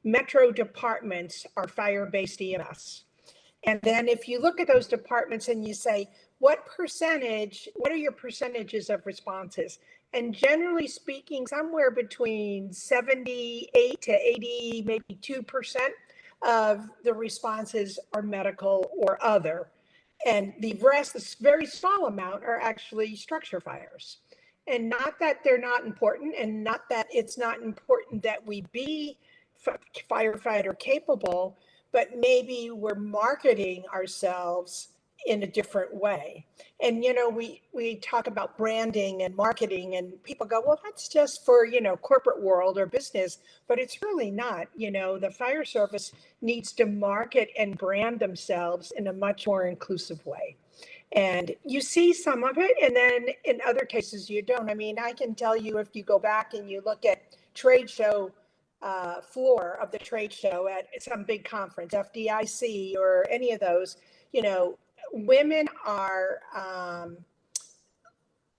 metro departments are fire-based EMS. And then if you look at those departments and you say, what are your percentages of responses? And generally speaking, somewhere between 78 to 80, maybe 2% of the responses are medical or other. And the rest, this very small amount, are actually structure fires. And not that they're not important, and not that it's not important that we be firefighter capable, but maybe we're marketing ourselves in a different way. And, we talk about branding and marketing, and people go, well, that's just for, corporate world or business, but it's really not. The fire service needs to market and brand themselves in a much more inclusive way. And you see some of it, and then in other cases you don't. I mean, I can tell you, if you go back and you look at trade show floor of the trade show at some big conference, FDIC or any of those, women are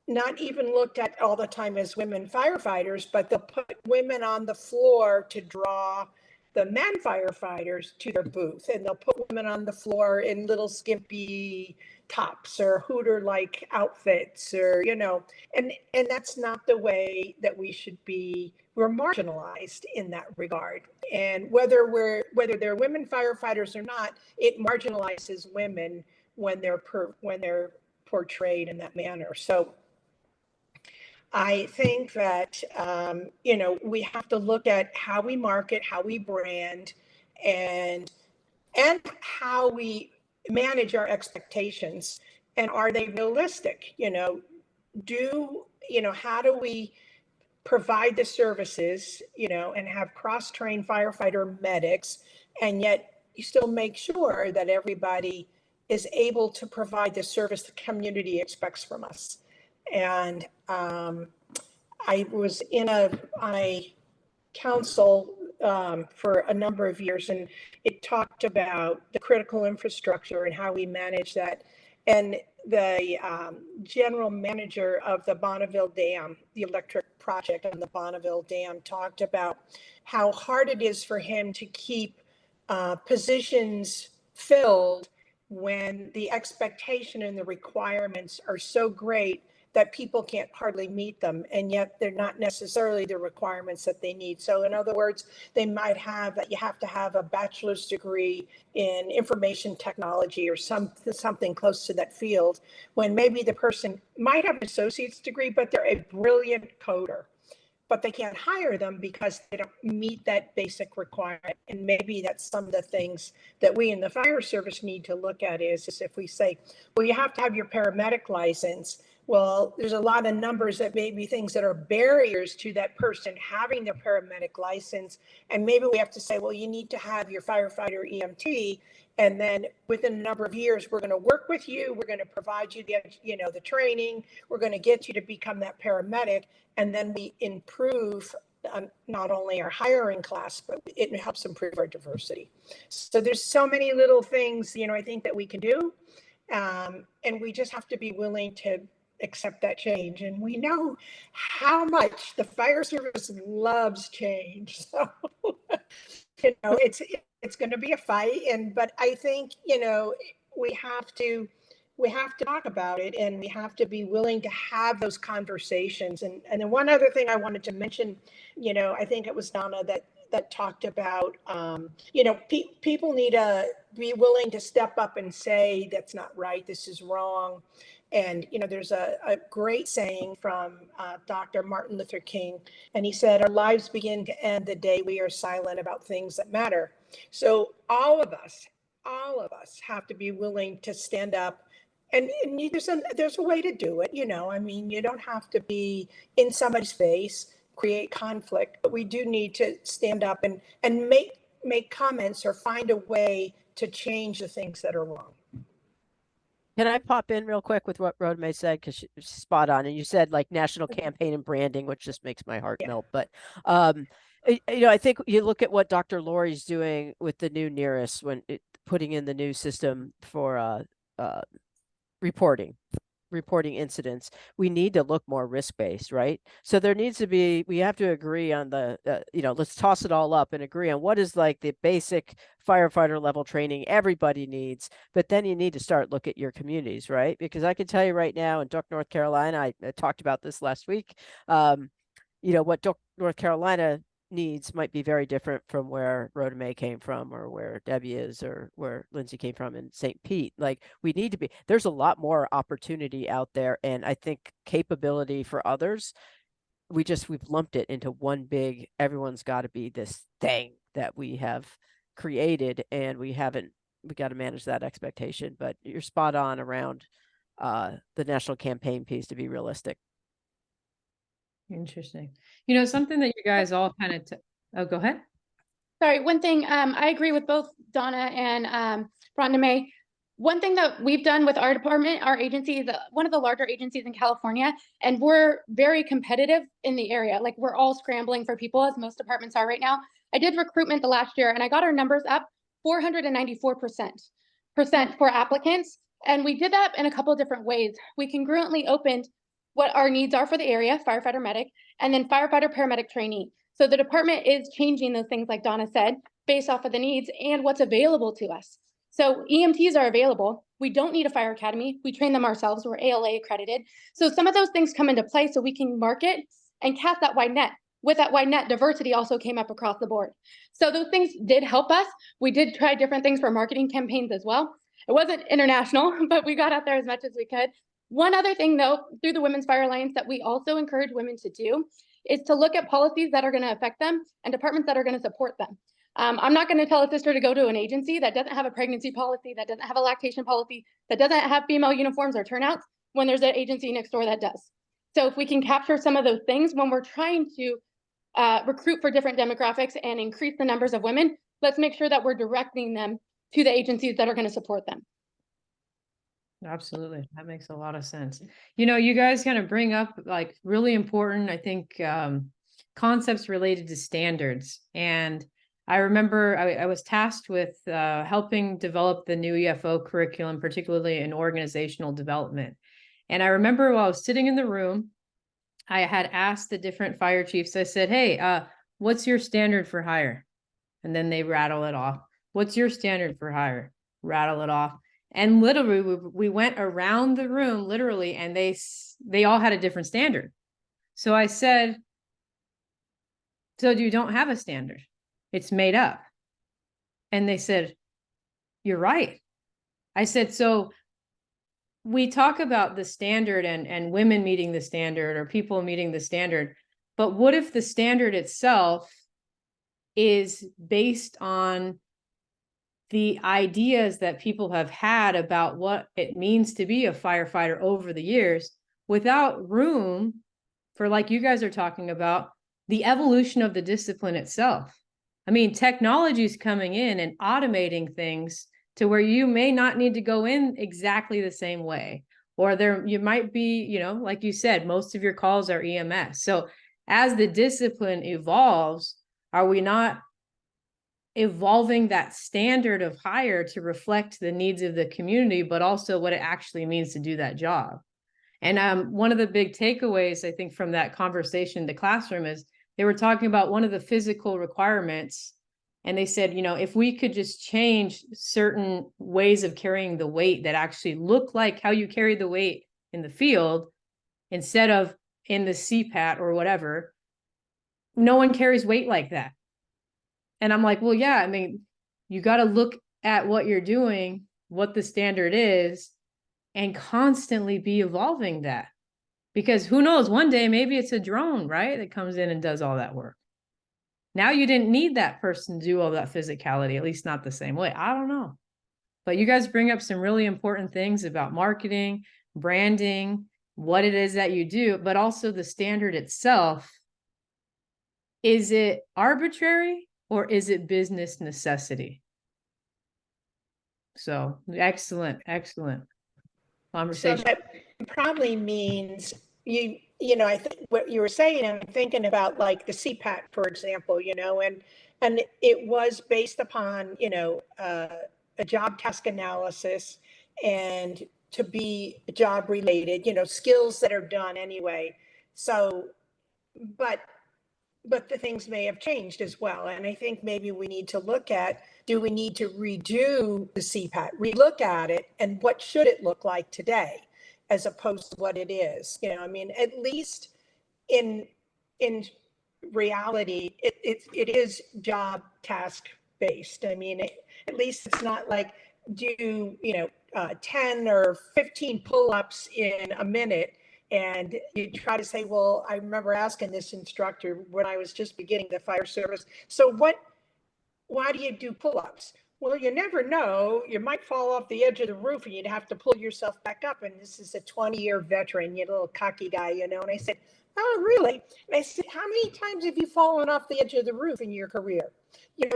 not even looked at all the time as women firefighters, but they'll put women on the floor to draw the men firefighters to their booth, and they'll put women on the floor in little skimpy tops or Hooter-like outfits, or and that's not the way that we should be. We're marginalized in that regard, and whether they're women firefighters or not, it marginalizes women when they're portrayed in that manner. So I think that, we have to look at how we market, how we brand, and how we manage our expectations. And are they realistic? How do we provide the services, and have cross-trained firefighter medics, and yet you still make sure that everybody is able to provide the service the community expects from us. And I was on a council for a number of years, and it talked about the critical infrastructure and how we manage that. And the general manager of the Bonneville Dam, the electric project on the Bonneville Dam, talked about how hard it is for him to keep positions filled when the expectation and the requirements are so great that people can't hardly meet them, and yet they're not necessarily the requirements that they need. So in other words, they might have that you have to have a bachelor's degree in information technology or something close to that field, when maybe the person might have an associate's degree, but they're a brilliant coder. But they can't hire them because they don't meet that basic requirement. And maybe that's some of the things that we in the fire service need to look at is if we say, well, you have to have your paramedic license. Well, there's a lot of numbers that may be things that are barriers to that person having their paramedic license. And maybe we have to say, well, you need to have your firefighter EMT. And then within a number of years, we're going to work with you. We're going to provide you the training. We're going to get you to become that paramedic. And then we improve not only our hiring class, but it helps improve our diversity. So there's so many little things, I think that we can do. And we just have to be willing to accept that change. And we know how much the fire service loves change. So, it's going to be a fight. But I think, we have to talk about it, and we have to be willing to have those conversations. And then one other thing I wanted to mention, I think it was Donna that talked about, people need to be willing to step up and say, that's not right, this is wrong. And, there's a great saying from Dr. Martin Luther King, and he said, our lives begin to end the day we are silent about things that matter. So all of us have to be willing to stand up. And there's a way to do it, you don't have to be in somebody's face, create conflict, but we do need to stand up and make comments or find a way to change the things that are wrong. Can I pop in real quick with what Rhoda said? Because she's spot on. And you said like national campaign and branding, which just makes my heart melt. But, I think you look at what Dr. Lori's doing with the new nearest putting in the new system for reporting reporting incidents, we need to look more risk-based, right? So there needs to be, we have to agree on the, let's toss it all up and agree on what is like the basic firefighter level training everybody needs, but then you need to start look at your communities, right? Because I can tell you right now in Duck, North Carolina, I talked about this last week, what Duck, North Carolina needs might be very different from where Rhoda May came from, or where Debbie is, or where Lindsay came from in St. Pete. Like, we need to be, there's a lot more opportunity out there, and I think capability for others, we've lumped it into one big, everyone's got to be this thing that we have created, and we got to manage that expectation. But you're spot on around the national campaign piece, to be realistic. Interesting. Something that you guys all kind of, oh, go ahead. Sorry, one thing, I agree with both Donna and Rhonda May. One thing that we've done with our department, our agency is one of the larger agencies in California, and we're very competitive in the area. Like, we're all scrambling for people, as most departments are right now. I did recruitment the last year, and I got our numbers up 494% for applicants. And we did that in a couple of different ways. We congruently opened what our needs are for the area, firefighter medic, and then firefighter paramedic trainee. So the department is changing those things, like Donna said, based off of the needs and what's available to us. So EMTs are available. We don't need a fire academy. We train them ourselves. We're ALA accredited. So some of those things come into play so we can market and cast that wide net. With that wide net, diversity also came up across the board. So those things did help us. We did try different things for marketing campaigns as well. It wasn't international, but we got out there as much as we could. One other thing, though, through the Women's Fire Alliance that we also encourage women to do is to look at policies that are going to affect them and departments that are going to support them. I'm not going to tell a sister to go to an agency that doesn't have a pregnancy policy, that doesn't have a lactation policy, that doesn't have female uniforms or turnouts, when there's an agency next door that does. So if we can capture some of those things when we're trying to recruit for different demographics and increase the numbers of women, let's make sure that we're directing them to the agencies that are going to support them. Absolutely. That makes a lot of sense. You guys kind of bring up like really important, I think, concepts related to standards. And I remember I was tasked with helping develop the new EFO curriculum, particularly in organizational development. And I remember while I was sitting in the room, I had asked the different fire chiefs, I said, hey, what's your standard for hire? And then they rattle it off. What's your standard for hire? Rattle it off. And literally, we went around the room, literally, and they all had a different standard. So I said, so you don't have a standard. It's made up. And they said, you're right. I said, so we talk about the standard and women meeting the standard or people meeting the standard, but what if the standard itself is based on the ideas that people have had about what it means to be a firefighter over the years, without room for, like you guys are talking about, the evolution of the discipline itself? I mean, technology is coming in and automating things to where you may not need to go in exactly the same way, or you might be, like you said, most of your calls are EMS. So as the discipline evolves, are we not evolving that standard of hire to reflect the needs of the community, but also what it actually means to do that job? And one of the big takeaways, I think, from that conversation in the classroom is they were talking about one of the physical requirements. And they said, if we could just change certain ways of carrying the weight that actually look like how you carry the weight in the field, instead of in the CPAT or whatever, no one carries weight like that. And I'm like, well, yeah, I mean, you got to look at what you're doing, what the standard is, and constantly be evolving that. Because who knows, one day, maybe it's a drone, right, that comes in and does all that work. Now you didn't need that person to do all that physicality, at least not the same way. I don't know. But you guys bring up some really important things about marketing, branding, what it is that you do, but also the standard itself. Is it arbitrary or is it business necessity? So excellent conversation. So that probably means I think what you were saying, I'm thinking about like the CPAT, for example, and it was based upon, a job task analysis and to be job related, skills that are done anyway. So, but the things may have changed as well. And I think maybe we need to look at, do we need to redo the CPAT, relook at it, and what should it look like today as opposed to what it is? At least in reality, it is job task based. At least it's not like do 10 or 15 pull-ups in a minute, and you try to say, well, I remember asking this instructor when I was just beginning the fire service, so why do you do pull-ups? Well, you never know, you might fall off the edge of the roof and you'd have to pull yourself back up, and this is a 20-year veteran, you little cocky guy, and I said, oh, really? And I said, how many times have you fallen off the edge of the roof in your career?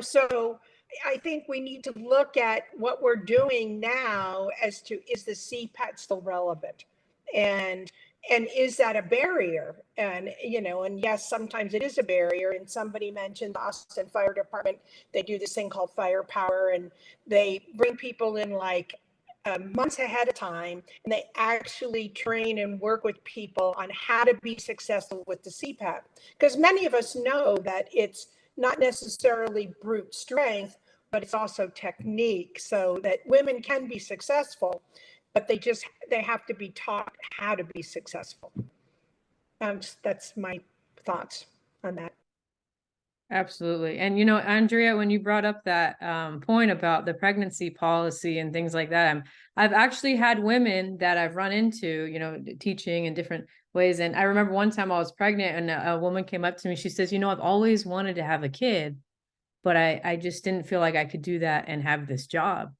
So I think we need to look at what we're doing now as to, is the CPAT still relevant? And is that a barrier? And yes, sometimes it is a barrier. And somebody mentioned the Austin Fire Department, they do this thing called Firepower, and they bring people in like months ahead of time, and they actually train and work with people on how to be successful with the CPAT. Because many of us know that it's not necessarily brute strength, but it's also technique, so that women can be successful, but they have to be taught how to be successful. That's my thoughts on that. Absolutely. And, Andrea, when you brought up that point about the pregnancy policy and things like that, I've actually had women that I've run into, teaching in different ways. And I remember one time I was pregnant and a woman came up to me. She says, I've always wanted to have a kid, but I just didn't feel like I could do that and have this job.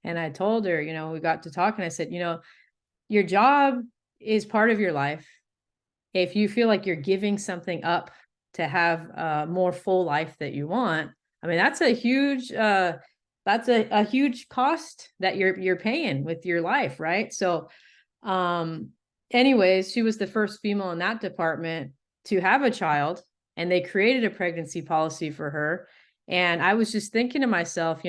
And I told her, we got to talk, and I said, your job is part of your life. If you feel like you're giving something up to have a more full life that you want, that's a huge cost that you're paying with your life, right? So anyways, she was the first female in that department to have a child, and they created a pregnancy policy for her. And I was just thinking to myself,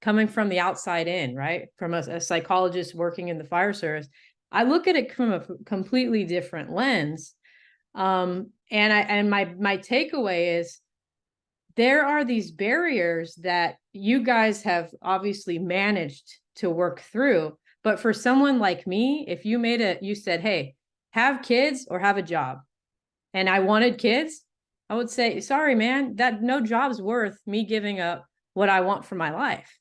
coming from the outside in, right, from a psychologist working in the fire service, I look at it from a completely different lens. And my takeaway is there are these barriers that you guys have obviously managed to work through. But for someone like me, if you said, hey, have kids or have a job, and I wanted kids, I would say, sorry, man, that no job's worth me giving up what I want for my life.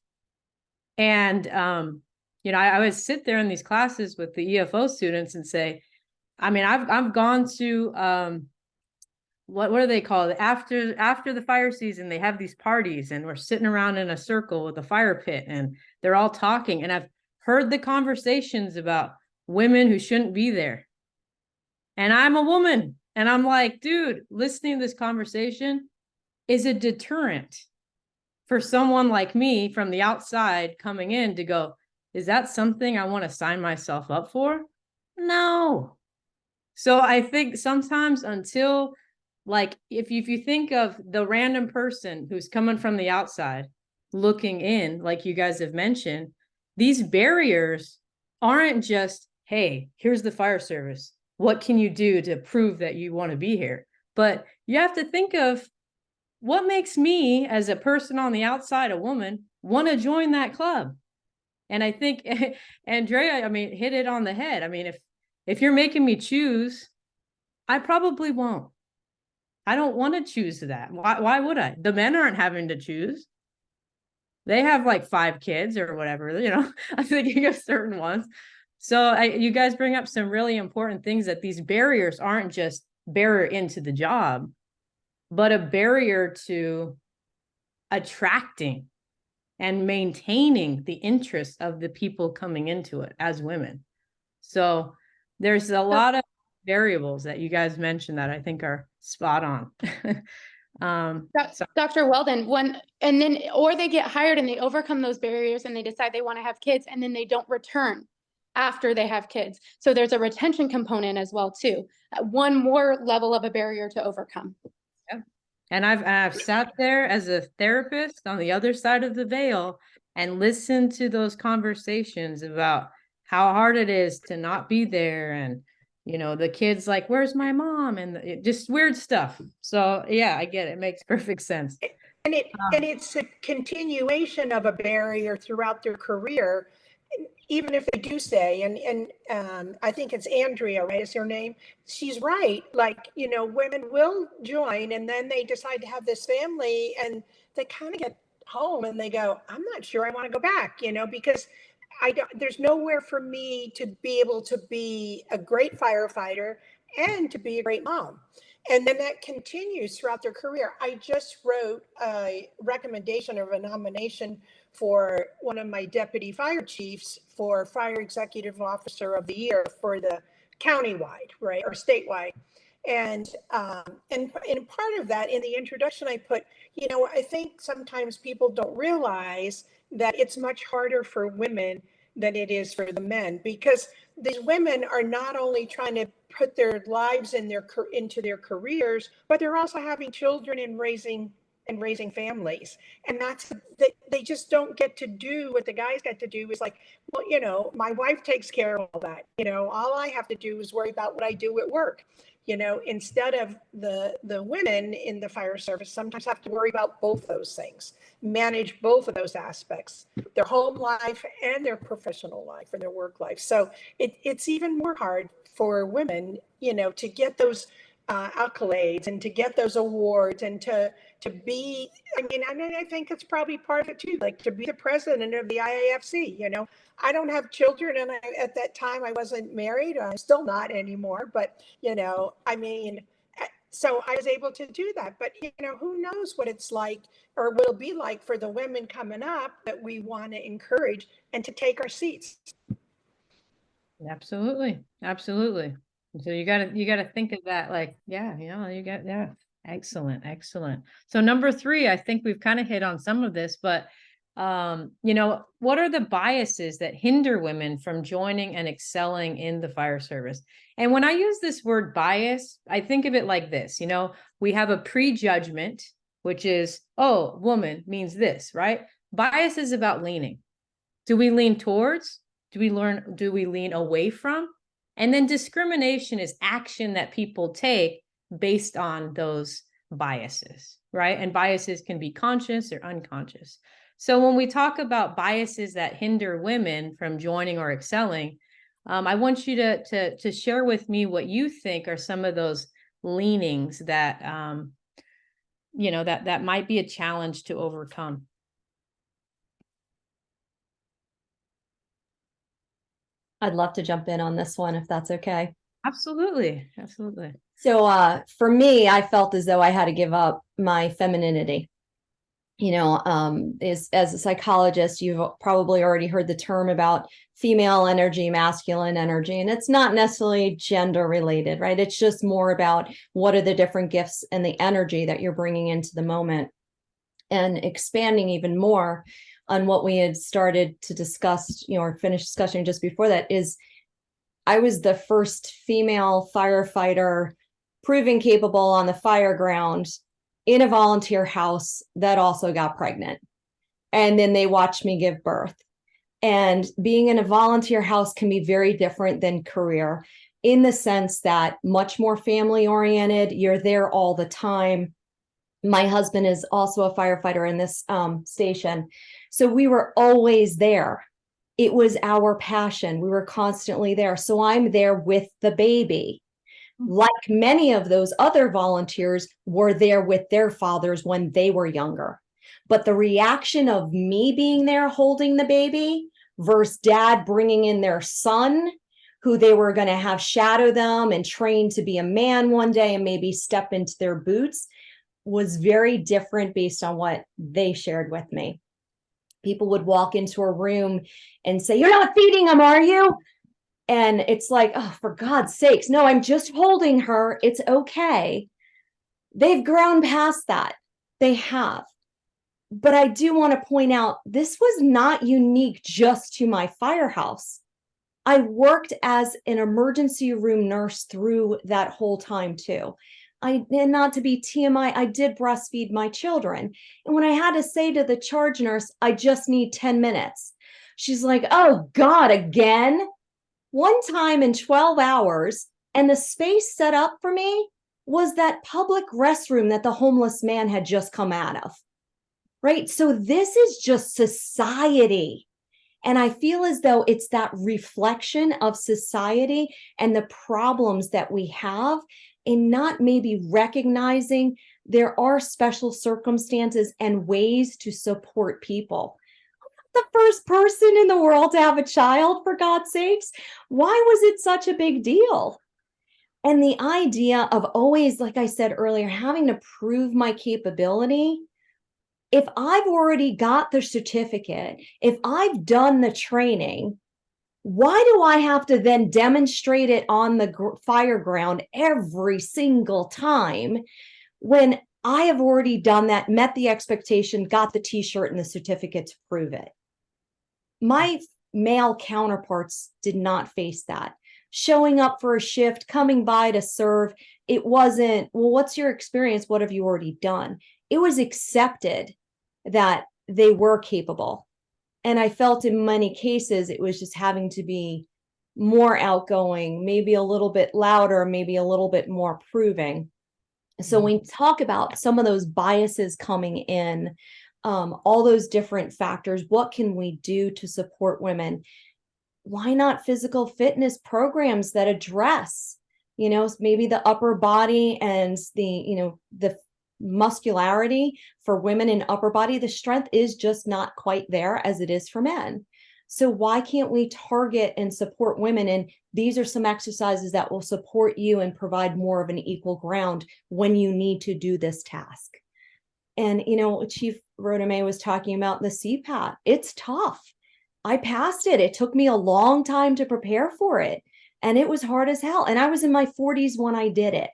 And, I would sit there in these classes with the EFO students and say, I've gone to, what do they call it? After the fire season, they have these parties and we're sitting around in a circle with a fire pit and they're all talking. And I've heard the conversations about women who shouldn't be there. And I'm a woman. And I'm like, dude, listening to this conversation is a deterrent for someone like me from the outside coming in to go, is that something I want to sign myself up for? No. So I think sometimes until, like, if you think of the random person who's coming from the outside looking in, like you guys have mentioned, these barriers aren't just, hey, here's the fire service. What can you do to prove that you want to be here? But you have to think of what makes me, as a person on the outside, a woman, want to join that club. And I think Andrea, hit it on the head. If you're making me choose, I probably won't. I don't want to choose that. Why would I? The men aren't having to choose. They have like 5 kids or whatever, I'm thinking of certain ones. So you guys bring up some really important things, that these barriers aren't just barrier into the job, but a barrier to attracting and maintaining the interest of the people coming into it as women. So there's a lot of variables that you guys mentioned that I think are spot on. Dr. Wheldon, or they get hired and they overcome those barriers and they decide they want to have kids, and then they don't return after they have kids. So there's a retention component as well too. One more level of a barrier to overcome. Yeah. And I've sat there as a therapist on the other side of the veil and listened to those conversations about how hard it is to not be there. And, you know, the kids like, where's my mom? And just weird stuff. So yeah, I get it. It makes perfect sense. And it's a continuation of a barrier throughout their career, even if they do say, and I think it's Andrea, right, is her name? She's right. Like, you know, women will join and then they decide to have this family and they kind of get home and they go, I'm not sure I want to go back, you know, because there's nowhere for me to be able to be a great firefighter and to be a great mom. And then that continues throughout their career. I just wrote a recommendation of a nomination for one of my deputy fire chiefs for Fire Executive Officer of the Year for the countywide, right, or statewide. And part of that, in the introduction, I put, you know, I think sometimes people don't realize that it's much harder for women than it is for the men, because these women are not only trying to put their lives into their careers, but they're also having children and raising families. And that's they just don't get to do what the guys get to do. Is like, well, you know, my wife takes care of all that. You know, all I have to do is worry about what I do at work. You know, instead of the women in the fire service sometimes have to worry about both those things, manage both of those aspects, their home life and their professional life and their work life. So it's even more hard for women, you know, to get those accolades and to get those awards and to be, I mean, I think it's probably part of it too, like to be the president of the IAFC. You know, I don't have children, and at that time I wasn't married. I'm still not anymore, but you know, I mean, so I was able to do that. But you know, who knows what it's like or will be like for the women coming up that we want to encourage and to take our seats. Absolutely. Absolutely. So you gotta think of that, like, yeah, you know, yeah. Excellent. Excellent. So number 3, I think we've kind of hit on some of this, but you know, what are the biases that hinder women from joining and excelling in the fire service? And when I use this word bias, I think of it like this, you know, we have a prejudgment, which is, oh, woman means this, right? Bias is about leaning. Do we lean towards? Do we lean away from? And then discrimination is action that people take based on those biases, right? And biases can be conscious or unconscious. So when we talk about biases that hinder women from joining or excelling, I want you to share with me what you think are some of those leanings that, you know, that might be a challenge to overcome. I'd love to jump in on this one if that's okay. Absolutely. Absolutely. So for me, I felt as though I had to give up my femininity. You know, as a psychologist, you've probably already heard the term about female energy, masculine energy, and it's not necessarily gender related, right? It's just more about what are the different gifts and the energy that you're bringing into the moment. And expanding even more on what we had started to discuss, you know, or finished discussing just before that, is I was the first female firefighter proven capable on the fire ground in a volunteer house that also got pregnant. And then they watched me give birth. And being in a volunteer house can be very different than career, in the sense that much more family oriented. You're there all the time. My husband is also a firefighter in this station. So we were always there. It was our passion. We were constantly there. So I'm there with the baby. Like many of those other volunteers were there with their fathers when they were younger. But the reaction of me being there holding the baby versus dad bringing in their son, who they were going to have shadow them and train to be a man one day and maybe step into their boots, was very different based on what they shared with me. People would walk into a room and say, "You're not feeding them, are you?" And it's like, oh, for God's sakes, no, I'm just holding her. It's okay. They've grown past that. They have. But I do want to point out, this was not unique just to my firehouse. I worked as an emergency room nurse through that whole time too. And not to be TMI, I did breastfeed my children. And when I had to say to the charge nurse, I just need 10 minutes, she's like, oh God, again? One time in 12 hours, and the space set up for me was that public restroom that the homeless man had just come out of. Right? So this is just society. And I feel as though it's that reflection of society and the problems that we have in not maybe recognizing there are special circumstances and ways to support people. The first person in the world to have a child, for God's sakes. Why was it such a big deal? And the idea of always, like I said earlier, having to prove my capability. If I've already got the certificate, if I've done the training, why do I have to then demonstrate it on the fire ground every single time when I have already done that, met the expectation, got the t-shirt and the certificate to prove it? My male counterparts did not face that. Showing up for a shift, coming by to serve, it wasn't, well, what's your experience? What have you already done? It was accepted that they were capable. And I felt in many cases, it was just having to be more outgoing, maybe a little bit louder, maybe a little bit more proving. So when we talk about some of those biases coming in, all those different factors, what can we do to support women? Why not physical fitness programs that address, maybe the upper body and the muscularity for women in upper body? The strength is just not quite there as it is for men. So why can't we target and support women? And these are some exercises that will support you and provide more of an equal ground when you need to do this task. And, Chief Rhoda May was talking about the CPAT. It's tough. I passed it. It took me a long time to prepare for it. And it was hard as hell. And I was in my 40s when I did it.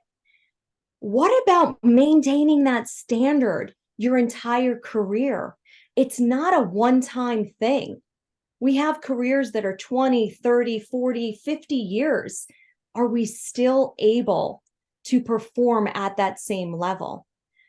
What about maintaining that standard your entire career? It's not a one-time thing. We have careers that are 20, 30, 40, 50 years. Are we still able to perform at that same level?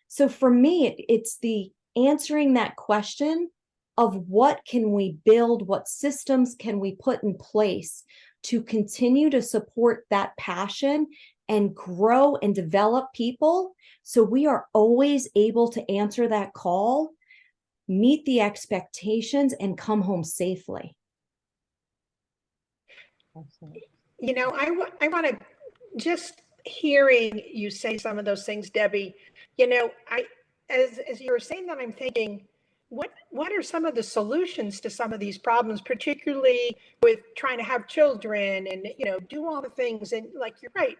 So for me, it's the answering that question of what can we build, what systems can we put in place to continue to support that passion and grow and develop people so we are always able to answer that call, meet the expectations, and come home safely. I want to, just hearing you say some of those things, Debbie, as you were saying that, I'm thinking, what are some of the solutions to some of these problems, particularly with trying to have children and, do all the things? And like, you're right,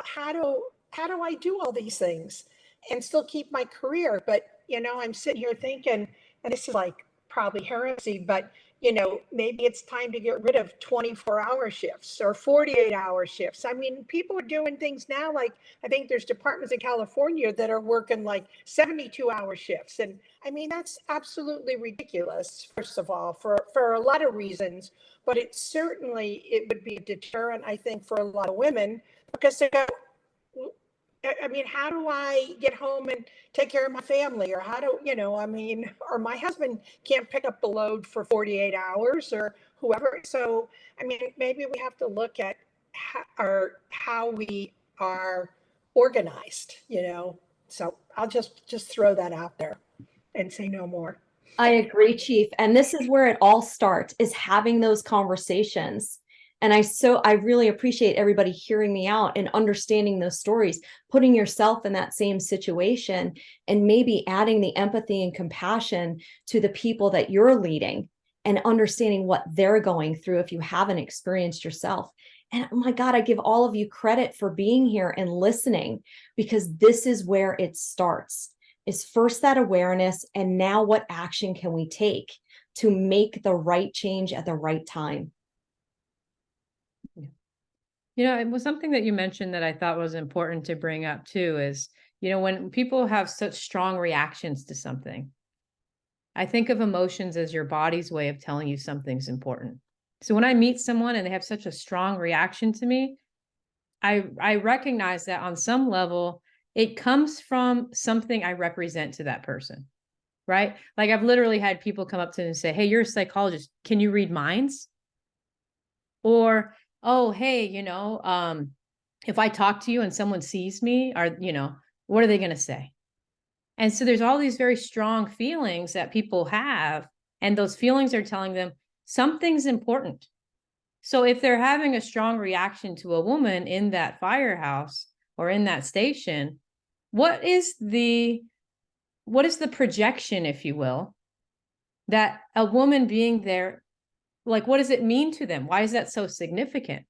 how do I do all these things and still keep my career? But, I'm sitting here thinking, and this is like probably heresy, but, maybe it's time to get rid of 24-hour shifts or 48-hour shifts. I mean, people are doing things now, like I think there's departments in California that are working like 72-hour shifts. And I mean, that's absolutely ridiculous, first of all, for a lot of reasons, but it would be a deterrent, I think, for a lot of women, because they go, I mean, how do I get home and take care of my family? Or how do, or my husband can't pick up the load for 48 hours or whoever. So, I mean, maybe we have to look at how we are organized, So I'll just throw that out there and say no more. I agree, Chief. And this is where it all starts, is having those conversations. And I really appreciate everybody hearing me out and understanding those stories, putting yourself in that same situation, and maybe adding the empathy and compassion to the people that you're leading and understanding what they're going through if you haven't experienced yourself. And oh my God, I give all of you credit for being here and listening, because this is where it starts, is first that awareness, and now what action can we take to make the right change at the right time? It was something that you mentioned that I thought was important to bring up too, is, when people have such strong reactions to something, I think of emotions as your body's way of telling you something's important. So when I meet someone and they have such a strong reaction to me, I recognize that on some level, it comes from something I represent to that person, right? Like I've literally had people come up to me and say, hey, you're a psychologist. Can you read minds? Or oh, hey, if I talk to you and someone sees me, what are they going to say? And so there's all these very strong feelings that people have, and those feelings are telling them something's important. So if they're having a strong reaction to a woman in that firehouse or in that station, what is the projection, if you will, that a woman being there, like, what does it mean to them? Why is that so significant?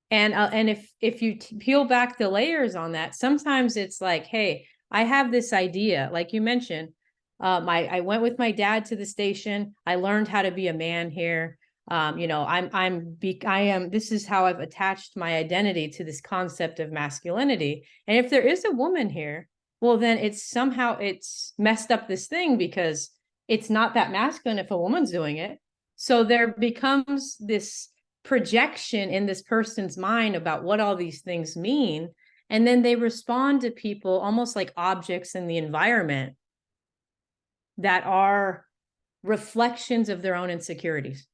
And if you peel back the layers on that, sometimes it's like, hey, I have this idea, like you mentioned, I went with my dad to the station. I learned how to be a man here. This is how I've attached my identity to this concept of masculinity. And if there is a woman here, well, then it's messed up this thing, because it's not that masculine if a woman's doing it. So there becomes this projection in this person's mind about what all these things mean. And then they respond to people almost like objects in the environment that are reflections of their own insecurities.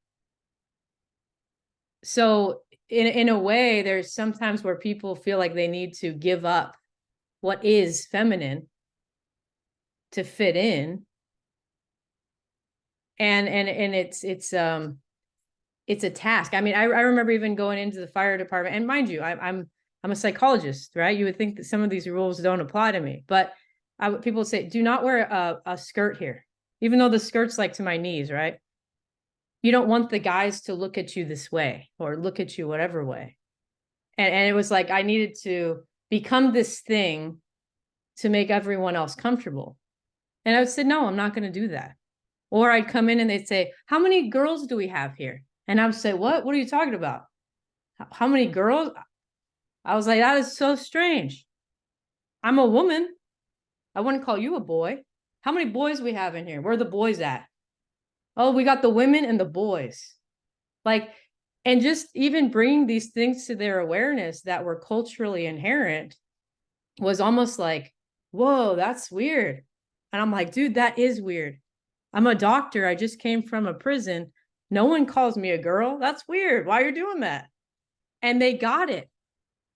So in a way, there's sometimes where people feel like they need to give up what is feminine to fit in. And it's a task. I mean, I remember even going into the fire department, and mind you, I'm a psychologist, right? You would think that some of these rules don't apply to me, but people would say, do not wear a skirt here, even though the skirt's like to my knees, right? You don't want the guys to look at you this way or look at you whatever way. And it was like, I needed to become this thing to make everyone else comfortable. And I would say, no, I'm not going to do that. Or I'd come in and they'd say, how many girls do we have here? And I would say, what are you talking about? How many girls? I was like, that is so strange. I'm a woman. I wouldn't call you a boy. How many boys we have in here? Where are the boys at? Oh, we got the women and the boys. Like, and just even bringing these things to their awareness that were culturally inherent was almost like, whoa, that's weird. And I'm like, dude, that is weird. I'm a doctor. I just came from a prison. No one calls me a girl. That's weird. Why are you doing that? And they got it.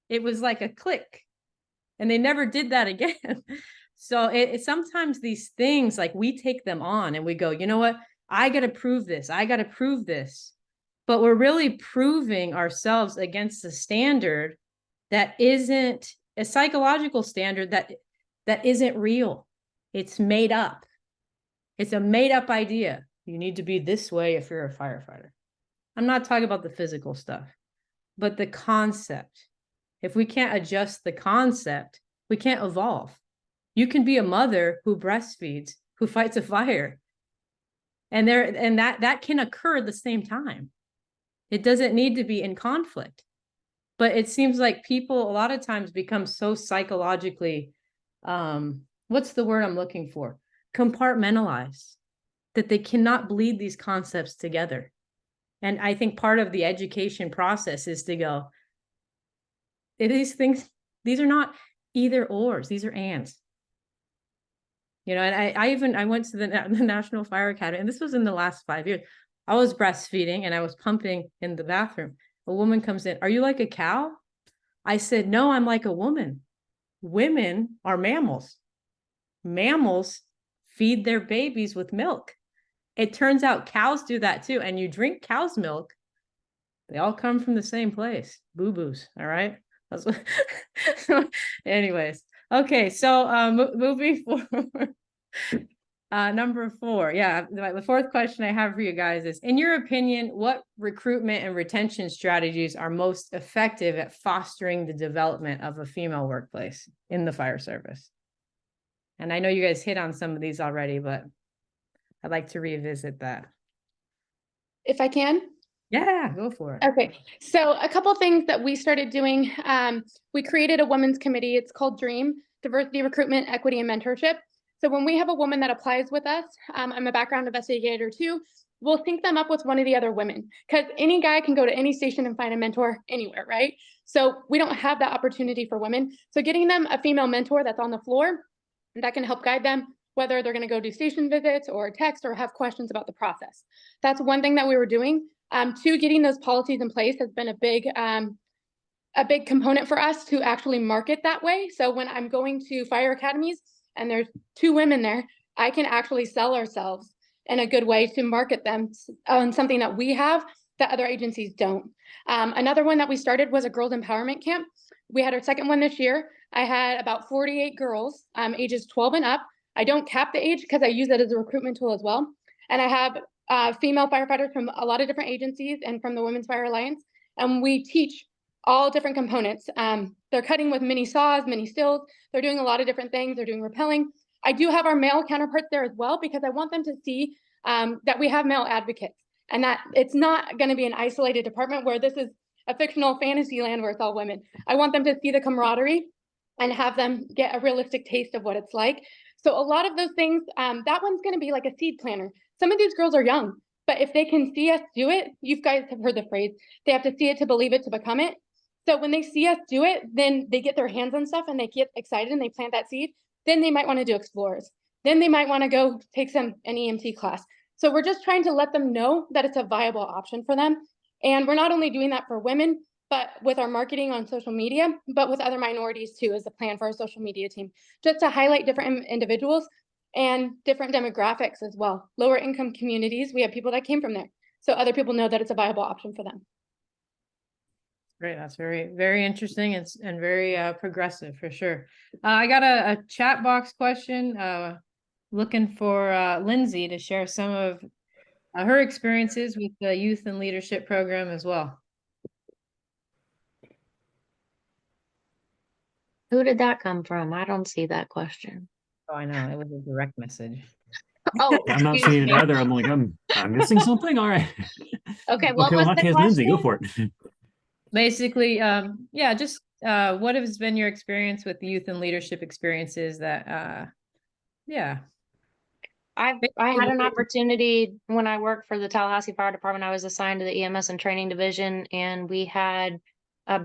It was like a click. And they never did that again. So it sometimes these things, like, we take them on and we go, you know what? I got to prove this. I got to prove this. But we're really proving ourselves against a standard that isn't a psychological standard that isn't real. It's made up. It's a made up idea. You need to be this way if you're a firefighter. I'm not talking about the physical stuff, but the concept. If we can't adjust the concept, we can't evolve. You can be a mother who breastfeeds, who fights a fire. And that can occur at the same time. It doesn't need to be in conflict. But it seems like people a lot of times become so psychologically, what's the word I'm looking for? Compartmentalized, that they cannot bleed these concepts together. And I think part of the education process is to go, these things, these are not either ors, these are ands. You know, and I went to the National Fire Academy, and this was in the last 5 years. I was breastfeeding and I was pumping in the bathroom. A woman comes in, are you like a cow? I said, no, I'm like a woman. Women are mammals. Mammals feed their babies with milk. It turns out cows do that too. And you drink cow's milk, they all come from the same place. Boo-boos, all right? That's what so anyways. Okay, so moving forward. Number 4. Yeah, the fourth question I have for you guys is, in your opinion, what recruitment and retention strategies are most effective at fostering the development of a female workplace in the fire service? And I know you guys hit on some of these already, but I'd like to revisit that. If I can. Yeah, go for it. Okay, so a couple things that we started doing. We created a women's committee. It's called DREAM, Diversity, Recruitment, Equity, and Mentorship. So when we have a woman that applies with us, I'm a background investigator too, we'll sync them up with one of the other women, because any guy can go to any station and find a mentor anywhere, right? So we don't have that opportunity for women. So getting them a female mentor that's on the floor that can help guide them whether they're going to go do station visits or text or have questions about the process. That's one thing that we were doing. Two, getting those policies in place has been a big component for us to actually market that way. So when I'm going to fire academies and there's 2 women there, I can actually sell ourselves in a good way to market them on something that we have that other agencies don't. Another one that we started was a girls empowerment camp. We had our second one this year. I had about 48 girls, ages 12 and up. I don't cap the age because I use it as a recruitment tool as well. And I have female firefighters from a lot of different agencies and from the Women's Fire Alliance. And we teach all different components. They're cutting with mini saws, mini stills. They're doing a lot of different things. They're doing rappelling. I do have our male counterparts there as well, because I want them to see that we have male advocates and that it's not going to be an isolated department where this is a fictional fantasy land where it's all women. I want them to see the camaraderie and have them get a realistic taste of what it's like. So a lot of those things, that one's going to be like a seed planter. Some of these girls are young, but if they can see us do it, you guys have heard the phrase, they have to see it to believe it to become it. So when they see us do it, then they get their hands on stuff and they get excited and they plant that seed. Then they might want to do explorers. Then they might want to go take an EMT class. So we're just trying to let them know that it's a viable option for them. And we're not only doing that for women, but with our marketing on social media, but with other minorities too, as a plan for our social media team, just to highlight different individuals and different demographics as well. Lower income communities, we have people that came from there. So other people know that it's a viable option for them. Great. That's very, very interesting and very progressive for sure. I got a chat box question looking for Lindsay to share some of her experiences with the youth and leadership program as well. Who did that come from? I don't see that question. Oh, I know. It was a direct message. Oh, I'm not excuse seeing me. it either. I'm like, I'm missing something. All right. Okay, what Okay, was well, in that the case, Lindsay, go question? for it. Basically, yeah, just what has been your experience with youth and leadership experiences that yeah. I had an opportunity when I worked for the Tallahassee Fire Department. I was assigned to the EMS and training division, and we had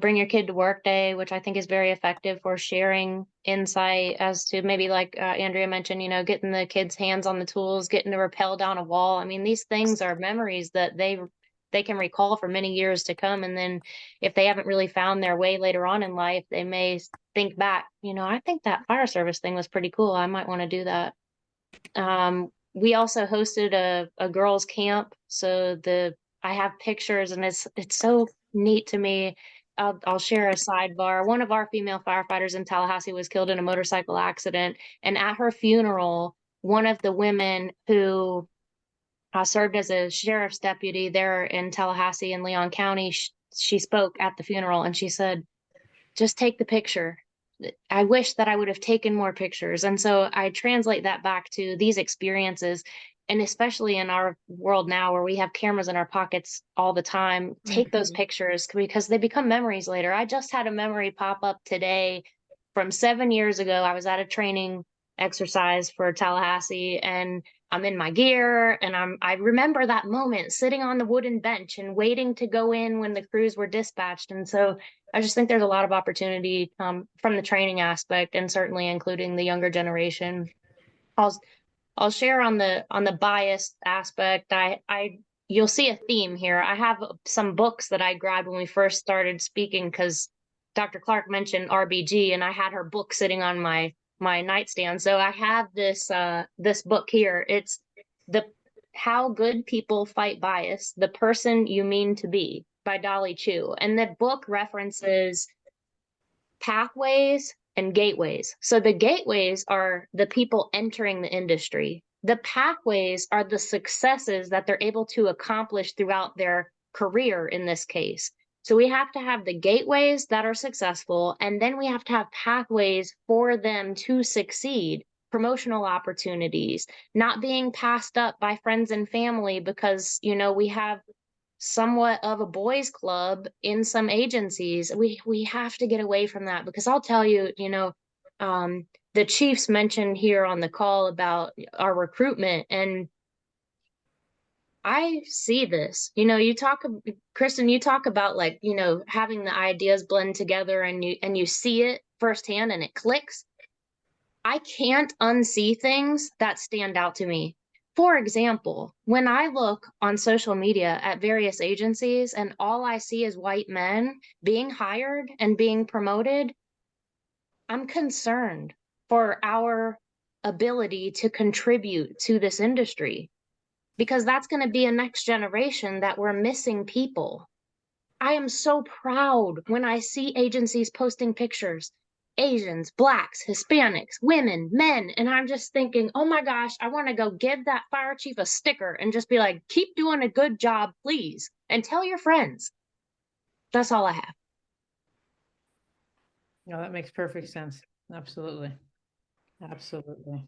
Bring Your Kid to Work Day, which I think is very effective for sharing insight as to maybe like Andrea mentioned, you know, getting the kids' hands on the tools, getting to rappel down a wall. I mean, these things are memories that they can recall for many years to come. And then if they haven't really found their way later on in life, they may think back, you know, I think that fire service thing was pretty cool. I might want to do that. We also hosted a girls camp. So I have pictures and it's so neat to me. I'll share a sidebar. One of our female firefighters in Tallahassee was killed in a motorcycle accident. And at her funeral, one of the women who served as a sheriff's deputy there in Tallahassee and Leon County, she spoke at the funeral and she said, just take the picture. I wish that I would have taken more pictures. And so I translate that back to these experiences. And especially in our world now where we have cameras in our pockets all the time, take those pictures because they become memories later. I just had a memory pop up today from 7 years ago. I was at a training exercise for Tallahassee and I'm in my gear and I remember that moment sitting on the wooden bench and waiting to go in when the crews were dispatched. And so I just think there's a lot of opportunity from the training aspect and certainly including the younger generation. I'll share on the bias aspect. You'll see a theme here. I have some books that I grabbed when we first started speaking because Dr. Clark mentioned RBG and I had her book sitting on my nightstand. So I have this book here. It's How Good People Fight Bias, The Person You Mean to Be by Dolly Chu. And the book references pathways and gateways. So the gateways are the people entering the industry. The pathways are the successes that they're able to accomplish throughout their career in this case. So we have to have the gateways that are successful, and then we have to have pathways for them to succeed, promotional opportunities, not being passed up by friends and family because, you know, we have somewhat of a boys club in some agencies. We have to get away from that because I'll tell you, you know, the chiefs mentioned here on the call about our recruitment and I see this, you know, Kristen, you talk about like, you know, having the ideas blend together and you see it firsthand and it clicks. I can't unsee things that stand out to me. For example, when I look on social media at various agencies and all I see is white men being hired and being promoted, I'm concerned for our ability to contribute to this industry, because that's going to be a next generation that we're missing people. I am so proud when I see agencies posting pictures, Asians, Blacks, Hispanics, women, men, and I'm just thinking, oh my gosh, I want to go give that fire chief a sticker and just be like, keep doing a good job, please, and tell your friends. That's all I have. No, that makes perfect sense. Absolutely. Absolutely.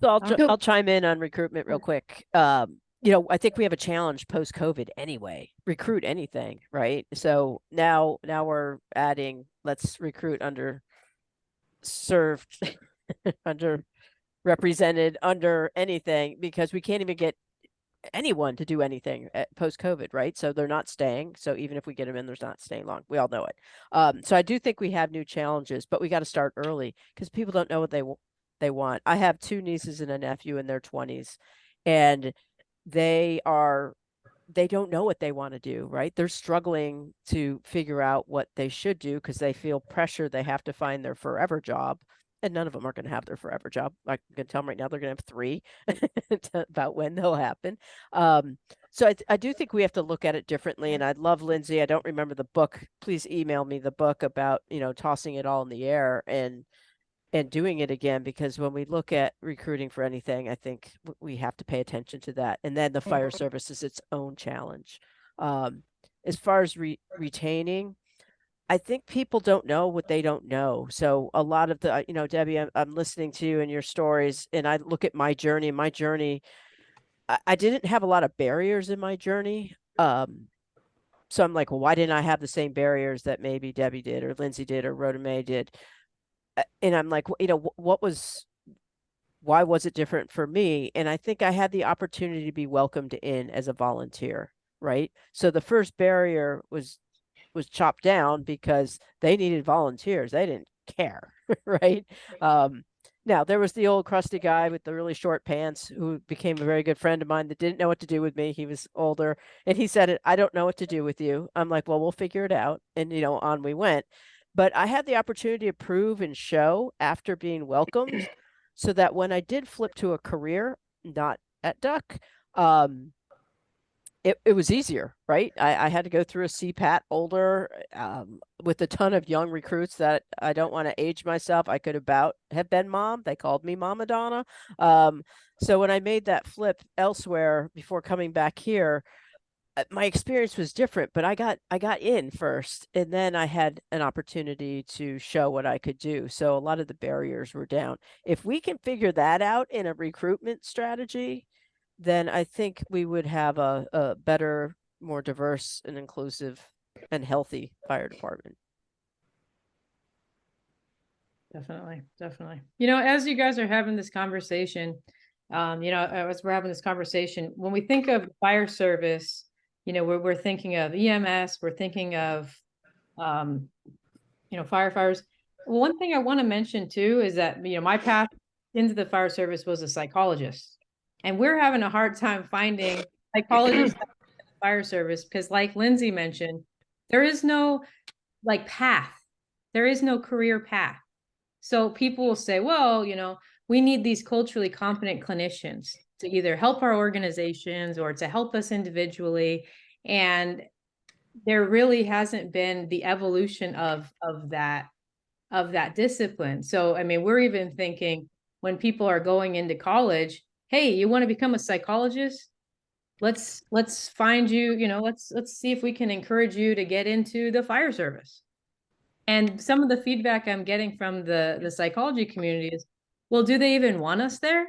So Okay. I'll chime in on recruitment real quick. I think we have a challenge post-COVID anyway. Recruit anything, right? So now we're adding, let's recruit underserved, underrepresented, under anything, because we can't even get anyone to do anything post-COVID, right? So they're not staying. So even if we get them in, there's not staying long. We all know it. So I do think we have new challenges, but we got to start early because people don't know what they want. I have 2 nieces and a nephew in their 20s, and they don't know what they want to do, right? They're struggling to figure out what they should do because they feel pressure. They have to find their forever job, and none of them are going to have their forever job. I can tell them right now, they're going to have 3 about when they'll happen. So I do think we have to look at it differently. And I love Lindsay. I don't remember the book. Please email me the book about, tossing it all in the air and doing it again, because when we look at recruiting for anything, I think we have to pay attention to that. And then the fire service is its own challenge. As far as retaining, I think people don't know what they don't know. So a lot of the, Debbie, I'm listening to you and your stories, and I look at my journey. I didn't have a lot of barriers in my journey. So I'm like, well, why didn't I have the same barriers that maybe Debbie did or Lindsay did or Rhoda May did? And I'm like, why was it different for me? And I think I had the opportunity to be welcomed in as a volunteer, right? So the first barrier was chopped down because they needed volunteers. They didn't care, right? Now there was the old crusty guy with the really short pants who became a very good friend of mine that didn't know what to do with me. He was older and he said, I don't know what to do with you. I'm like, well, we'll figure it out. And, on we went. But I had the opportunity to prove and show after being welcomed, so that when I did flip to a career, not at Duck, it was easier, right? I had to go through a CPAT older, with a ton of young recruits that I don't want to age myself. I could have been mom. They called me Mama Donna. So when I made that flip elsewhere before coming back here, my experience was different, but I got in first, and then I had an opportunity to show what I could do. So a lot of the barriers were down. If we can figure that out in a recruitment strategy, then I think we would have a better, more diverse and inclusive and healthy fire department. Definitely. As you guys are having this conversation, as we're having this conversation, when we think of fire service, we're thinking of EMS, we're thinking of, firefighters. One thing I want to mention too is that, my path into the fire service was a psychologist, and we're having a hard time finding psychologists in the fire service because, like Lindsay mentioned, there is no path. There is no career path. So people will say, well, we need these culturally competent clinicians to either help our organizations or to help us individually. And there really hasn't been the evolution of that discipline. So, we're even thinking when people are going into college, hey, you want to become a psychologist? Let's find you, let's see if we can encourage you to get into the fire service. And some of the feedback I'm getting from the psychology community is, well, do they even want us there?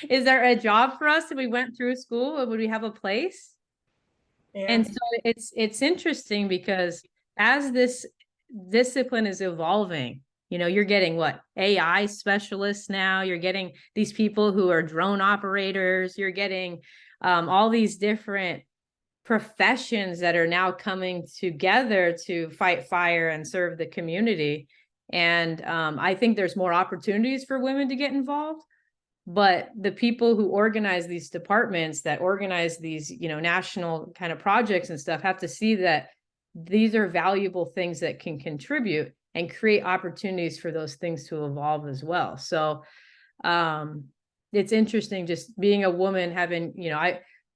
Is there a job for us if we went through school? Would we have a place? Yeah. And so it's interesting because as this discipline is evolving, you're getting AI specialists now, you're getting these people who are drone operators, you're getting all these different professions that are now coming together to fight fire and serve the community. And I think there's more opportunities for women to get involved. But the people who organize these departments, that organize these, national kind of projects and stuff, have to see that these are valuable things that can contribute and create opportunities for those things to evolve as well. So it's interesting just being a woman, having,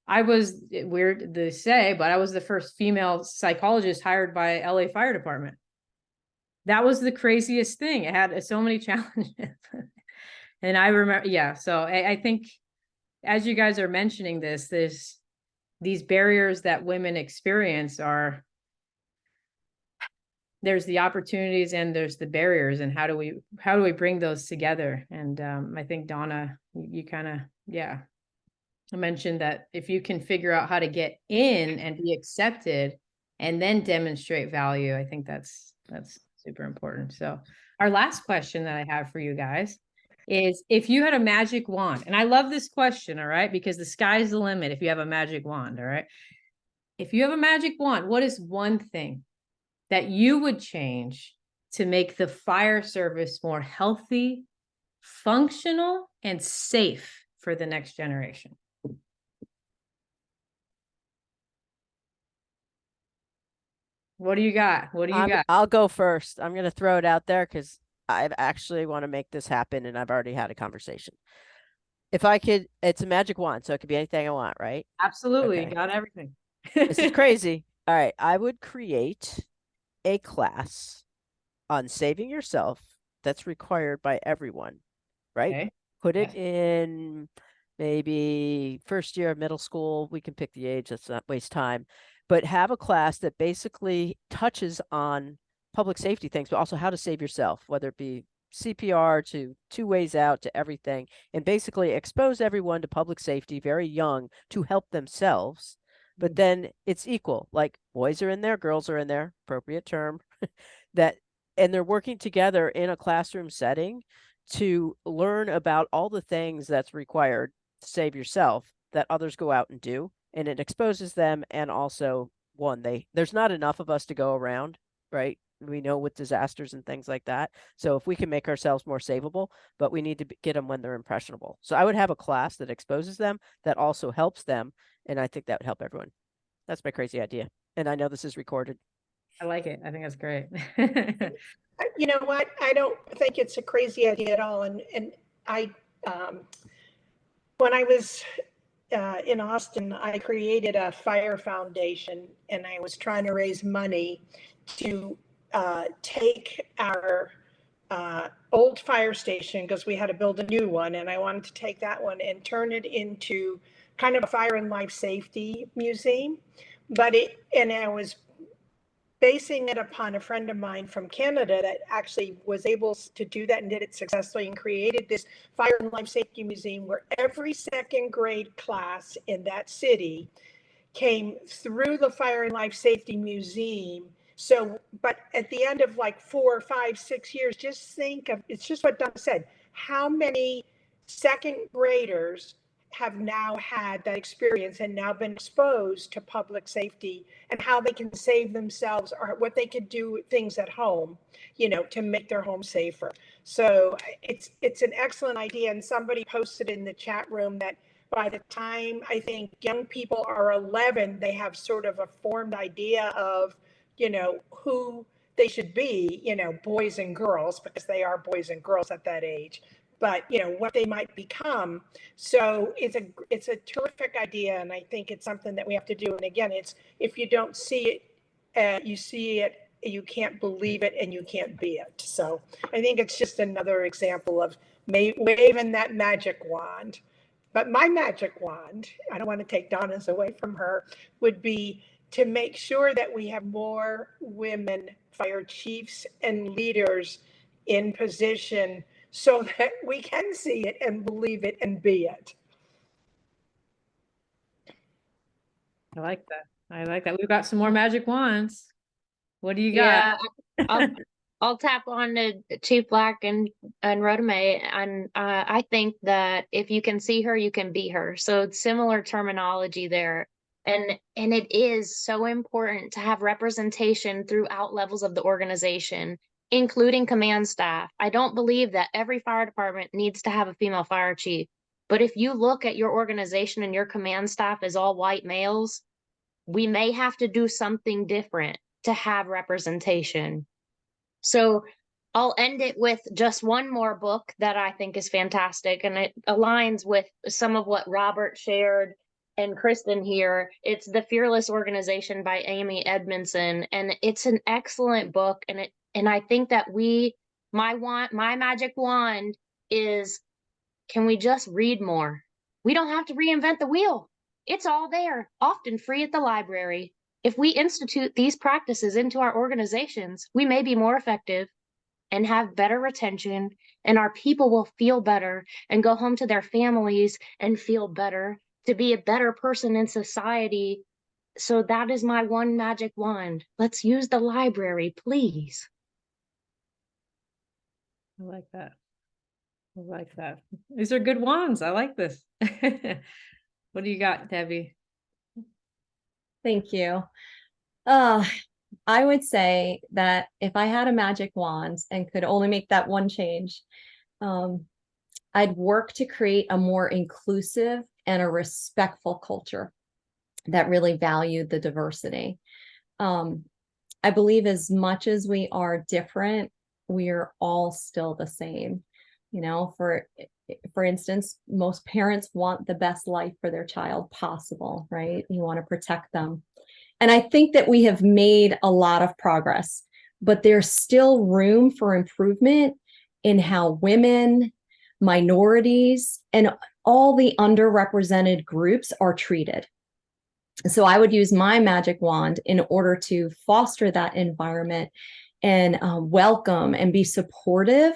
I was, weird to say, but I was the first female psychologist hired by LA Fire Department. That was the craziest thing. It had so many challenges. And I remember, yeah. So I think as you guys are mentioning this, these barriers that women experience there's the opportunities and there's the barriers, and how do we bring those together? And I think Donna, you kind of, yeah, mentioned that if you can figure out how to get in and be accepted and then demonstrate value, I think that's super important. So our last question that I have for you guys is, if you had a magic wand, and I love this question, all right, because the sky's the limit if you have a magic wand, all right? If you have a magic wand, what is one thing that you would change to make the fire service more healthy, functional, and safe for the next generation? What do you got? What do you got? I'll go first. I'm going to throw it out there because I actually want to make this happen, and I've already had a conversation. If I could, it's a magic wand, so it could be anything I want, right? Absolutely. Okay. You got everything. This is crazy. All right. I would create a class on saving yourself that's required by everyone, right? Okay. Put it in maybe first year of middle school. We can pick the age. Let's not waste time. But have a class that basically touches on public safety things, but also how to save yourself, whether it be CPR to 2 ways out to everything, and basically expose everyone to public safety very young to help themselves. But then it's equal, like boys are in there, girls are in there, appropriate term, and they're working together in a classroom setting to learn about all the things that's required to save yourself that others go out and do. And it exposes them. And also, there's not enough of us to go around, right? We know with disasters and things like that. So if we can make ourselves more savable, but we need to get them when they're impressionable. So I would have a class that exposes them, that also helps them. And I think that would help everyone. That's my crazy idea. And I know this is recorded. I like it. I think that's great. You know what? I don't think it's a crazy idea at all. And I, when I was in Austin, I created a fire foundation, and I was trying to raise money to take our old fire station, because we had to build a new one, and I wanted to take that one and turn it into kind of a fire and life safety museum. And I was basing it upon a friend of mine from Canada that actually was able to do that and did it successfully, and created this fire and life safety museum where every second grade class in that city came through the fire and life safety museum. So, but at the end of like 4 or 5, 6 years, just think of, it's just what Donna said, how many second graders have now had that experience and now been exposed to public safety and how they can save themselves, or what they could do things at home, to make their home safer. So it's an excellent idea. And somebody posted in the chat room that by the time I think young people are 11, they have sort of a formed idea of, who they should be, boys and girls, because they are boys and girls at that age, but what they might become. So it's a terrific idea, and I think it's something that we have to do. And again, it's, if you don't see it, you see it, you can't believe it, and you can't be it. So I think it's just another example of waving that magic wand. But my magic wand, I don't want to take Donna's away from her, would be to make sure that we have more women fire chiefs and leaders in position, so that we can see it and believe it and be it. I like that. We've got some more magic wands. What do you got? Yeah, I'll tap on to Chief Black and Rhoda May, and I think that if you can see her, you can be her. So it's similar terminology there, and it is so important to have representation throughout levels of the organization. including command staff. I don't believe that every fire department needs to have a female fire chief. But if you look at your organization and your command staff as all white males, we may have to do something different to have representation. So I'll end it with just one more book that I think is fantastic, and it aligns with some of what Robert shared and Kristen here. It's The Fearless Organization by Amy Edmondson, and it's an excellent book. And I think that my magic wand is, can we just read more? We don't have to reinvent the wheel. It's all there, often free at the library. If we institute these practices into our organizations, we may be more effective and have better retention, and our people will feel better and go home to their families and feel better, to be a better person in society. So that is my one magic wand. Let's use the library, please. I like that. I like that. These are good wands. I like this. What do you got, Debbie? Thank you. I would say that if I had a magic wand and could only make that one change, I'd work to create a more inclusive and a respectful culture that really valued the diversity. I believe as much as we are different, we are all still the same. You know, for instance, most parents want the best life for their child possible, right? You want to protect them. And I think that we have made a lot of progress, but there's still room for improvement in how women, minorities, and all the underrepresented groups are treated. So I would use my magic wand in order to foster that environment and welcome and be supportive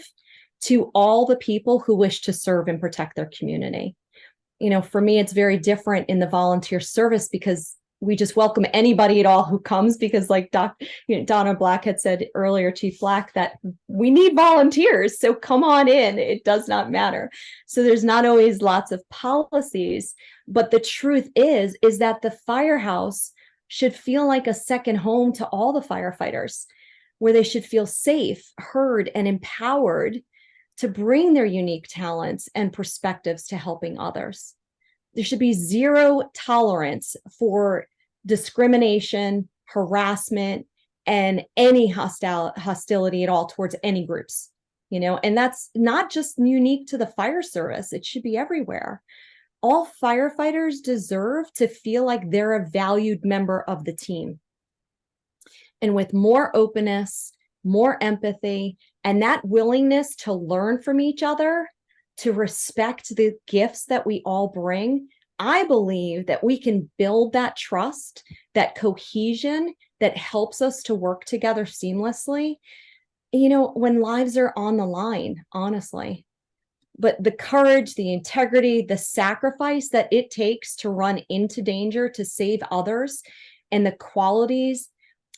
to all the people who wish to serve and protect their community. You know, for me, it's very different in the volunteer service because we just welcome anybody at all who comes, because like Donna Black had said earlier, Chief Black, that we need volunteers. So come on in, it does not matter. So there's not always lots of policies, but the truth is that the firehouse should feel like a second home to all the firefighters, where they should feel safe, heard, and empowered to bring their unique talents and perspectives to helping others. There should be zero tolerance for discrimination, harassment, and any hostility at all towards any groups, you know, and that's not just unique to the fire service. It should be everywhere. All firefighters deserve to feel like they're a valued member of the team. And with more openness, more empathy, and that willingness to learn from each other, to respect the gifts that we all bring, I believe that we can build that trust, that cohesion that helps us to work together seamlessly, you know, when lives are on the line, honestly. But the courage, the integrity, the sacrifice that it takes to run into danger to save others, and the qualities,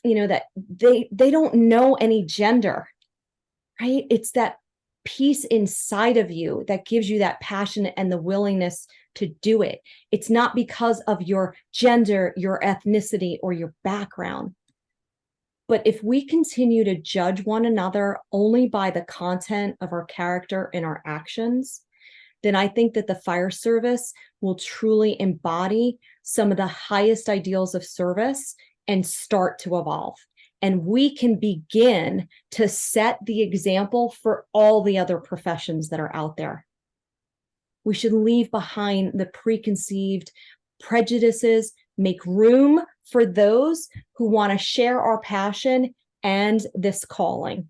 you know, that they don't know any gender, right? It's that peace inside of you that gives you that passion and the willingness to do it. It's not because of your gender, your ethnicity, or your background. But if we continue to judge one another only by the content of our character and our actions, then I think that the fire service will truly embody some of the highest ideals of service and start to evolve. And we can begin to set the example for all the other professions that are out there. We should leave behind the preconceived prejudices, make room for those who want to share our passion and this calling.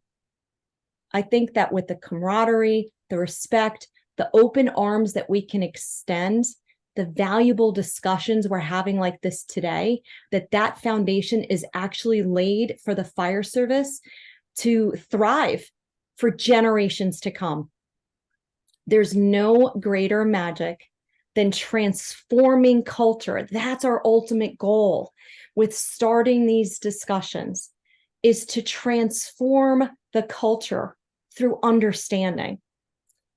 I think that with the camaraderie, the respect, the open arms that we can extend, the valuable discussions we're having like this today, that foundation is actually laid for the fire service to thrive for generations to come. There's no greater magic than transforming culture. That's our ultimate goal with starting these discussions, is to transform the culture through understanding.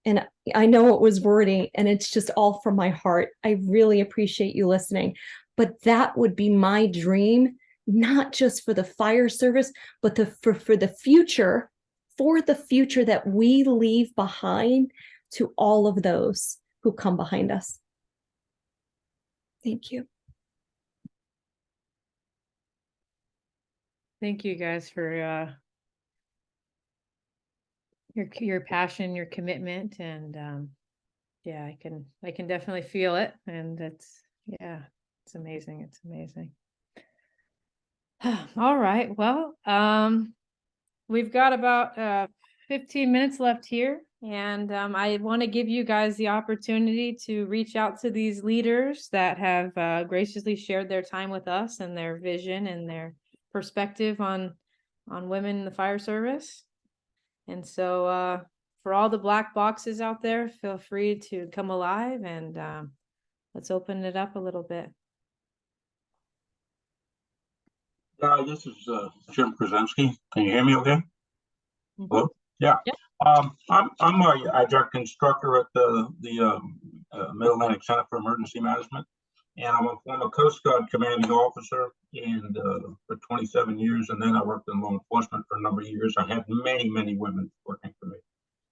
And I know it was wordy and it's just all from my heart. I really appreciate you listening, but that would be my dream, not just for the fire service, but for the future for the future that we leave behind to all of those who come behind us. Thank you. Thank you guys for your passion, your commitment, and yeah, I can definitely feel it, and it's amazing. It's amazing. All right, well, we've got about 15 minutes left here, and I want to give you guys the opportunity to reach out to these leaders that have graciously shared their time with us and their vision and their perspective on women in the fire service. And so for all the black boxes out there, feel free to come alive, and let's open it up a little bit. This is Jim Krasinski. Can you hear me okay? Mhm. Hello? Yeah. Yep. I'm a adjunct instructor at the Mid-Atlantic Center for Emergency Management, and I'm a former Coast Guard commanding officer and for 27 years, and then I worked in law enforcement for a number of years. I had many, many women working for me.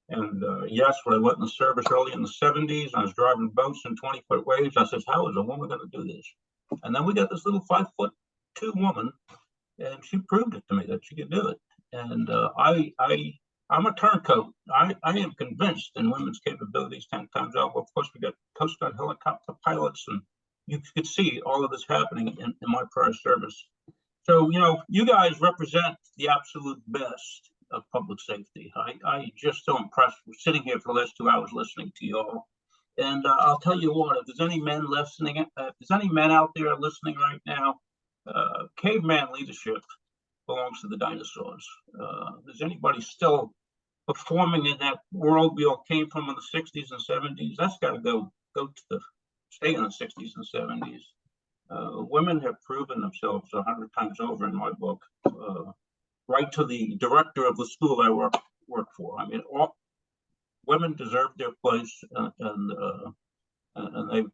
And yes, when I went in the service early in the 70s, I was driving boats in 20-foot waves. I said, how is a woman going to do this? And then we got this little 5'2" woman, and she proved it to me that she could do it. And I'm a turncoat. I am convinced in women's capabilities 10 times over. Of course, we got Coast Guard helicopter pilots, and you could see all of this happening in my prior service. So, you know, you guys represent the absolute best of public safety. I just so impressed. We're sitting here for the last 2 hours listening to you all. And I'll tell you what, if there's any men listening, if there's any men out there listening right now, caveman leadership belongs to the dinosaurs. Is anybody still performing in that world we all came from in the 60s and 70s? That's got to go to stay in the 60s and 70s. Women have proven themselves 100 times over in my book. Right to the director of the school I work for. I mean, all women deserve their place, and they've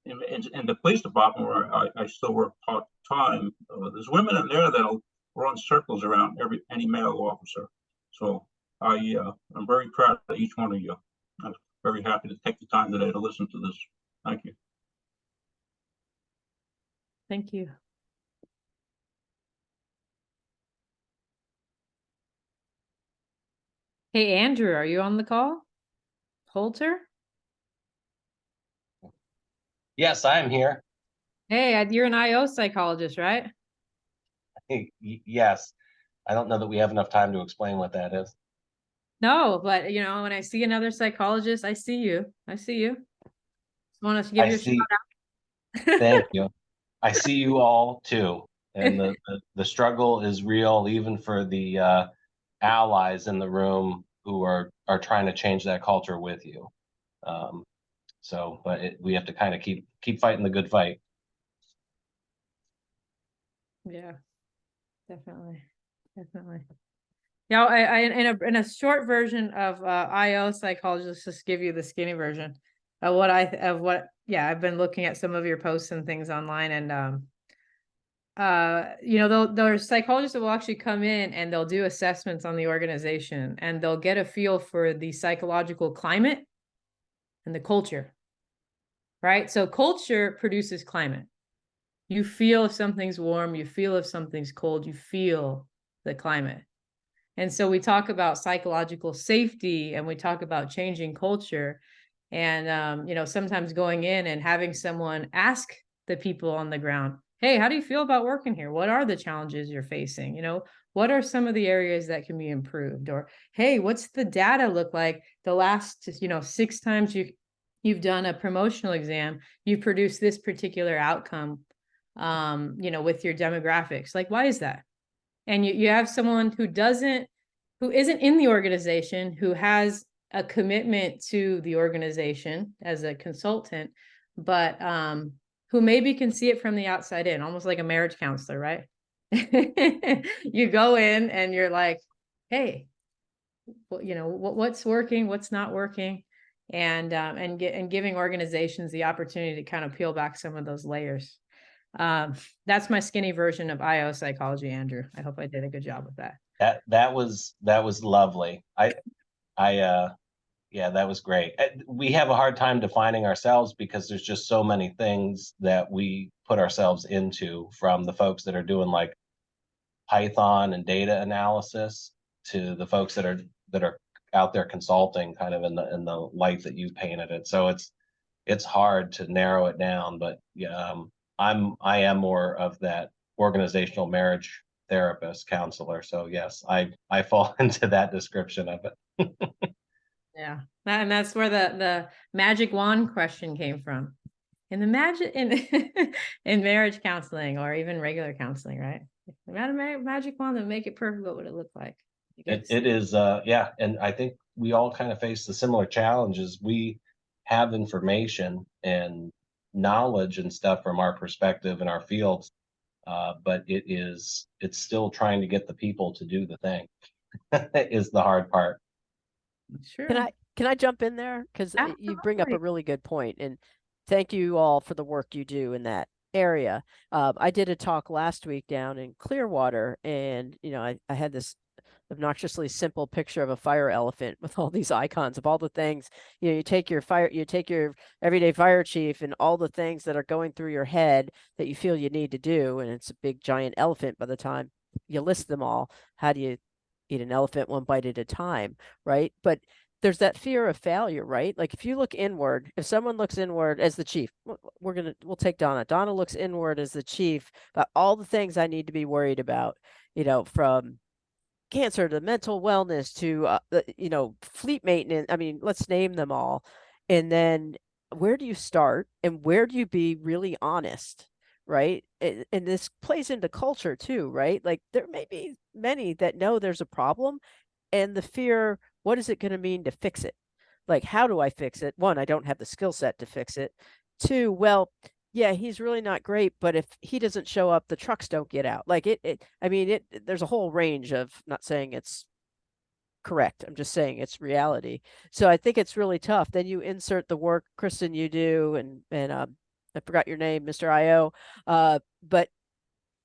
in the police department where I still work part time. There's women in there that'll run circles around any male officer. So I'm very proud of each one of you. I'm very happy to take the time today to listen to this. Thank you. Thank you. Hey, Andrew, are you on the call? Holter? Yes, I am here. Hey, you're an IO psychologist, right? Yes. I don't know that we have enough time to explain what that is. No, but you know, when I see another psychologist, I see you. I see you. Just want to give you a shout out. Thank you. I see you all too. And the struggle is real, even for the allies in the room who are trying to change that culture with you. But we have to kind of keep fighting the good fight. Yeah, definitely. Yeah, I in a short version of IO psychologist, just give you the skinny version of what I've been looking at some of your posts and things online, and you know, there's psychologists that will actually come in and they'll do assessments on the organization, and they'll get a feel for the psychological climate and the culture, right? So culture produces climate. You feel if something's warm, you feel if something's cold, you feel the climate. And so we talk about psychological safety, and we talk about changing culture, and you know, sometimes going in and having someone ask the people on the ground, hey, how do you feel about working here? What are the challenges you're facing? You know, what are some of the areas that can be improved? Or, hey, what's the data look like the last, you know, 6 times you've done a promotional exam, you produce this particular outcome, you know, with your demographics. Like, why is that? And you have someone who isn't in the organization, who has a commitment to the organization as a consultant, but who maybe can see it from the outside in, almost like a marriage counselor, right? You go in and you're like, hey, well, you know, what's working, what's not working, and giving organizations the opportunity to kind of peel back some of those layers. That's my skinny version of IO psychology, Andrew. I hope I did a good job with that. That was lovely. Yeah, that was great. We have a hard time defining ourselves because there's just so many things that we put ourselves into, from the folks that are doing like Python and data analysis to the folks that are out there consulting kind of in the light that you painted it. So it's hard to narrow it down, but yeah, I am more of that organizational marriage therapist counselor. So yes, I fall into that description of it. Yeah, and that's where the magic wand question came from. In the magic in marriage counseling or even regular counseling, right? If you had a magic wand that make it perfect, what would it look like? It is, yeah, and I think we all kind of face the similar challenges. We have information and knowledge and stuff from our perspective in our fields, but it's still trying to get the people to do the thing is the hard part. Sure. Can I jump in there? Because you bring up a really good point, and thank you all for the work you do in that area. I did a talk last week down in Clearwater, and I had this obnoxiously simple picture of a fire elephant with all these icons of all the things. You take your everyday fire chief and all the things that are going through your head that you feel you need to do, and it's a big giant elephant by the time you list them all. How do you eat an elephant one bite at a time, right? But there's that fear of failure, right? Like if you look inward, if someone looks inward as the chief, we'll take Donna. Donna looks inward as the chief about all the things I need to be worried about, from cancer to mental wellness to fleet maintenance. I mean, let's name them all. And then where do you start, and where do you be really honest, right? And this plays into culture too, right? Like there may be many that know there's a problem, and the fear, what is it going to mean to fix it? Like, how do I fix it? One, I don't have the skill set to fix it. Two, well, yeah, he's really not great, but if he doesn't show up, the trucks don't get out. Like there's a whole range of, not saying it's correct, I'm just saying it's reality. So I think it's really tough. Then you insert the work, Kristen, you do, and I forgot your name, Mr. IO. But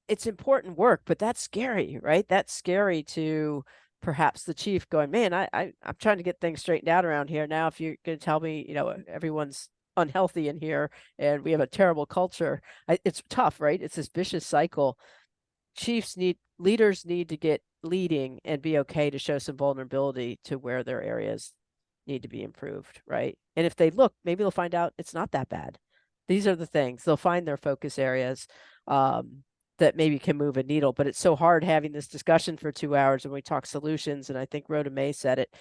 it's important work, but that's scary, right? That's scary to perhaps the chief going, man, I'm trying to get things straightened out around here. Now, if you're going to tell me, everyone's unhealthy in here and we have a terrible culture, it's tough, right? It's this vicious cycle. Leaders need to get leading and be okay to show some vulnerability to where their areas need to be improved, right? And if they look, maybe they'll find out it's not that bad. These are the things. They'll find their focus areas that maybe can move a needle. But it's so hard having this discussion for 2 hours and we talk solutions. And I think Rhoda May said it,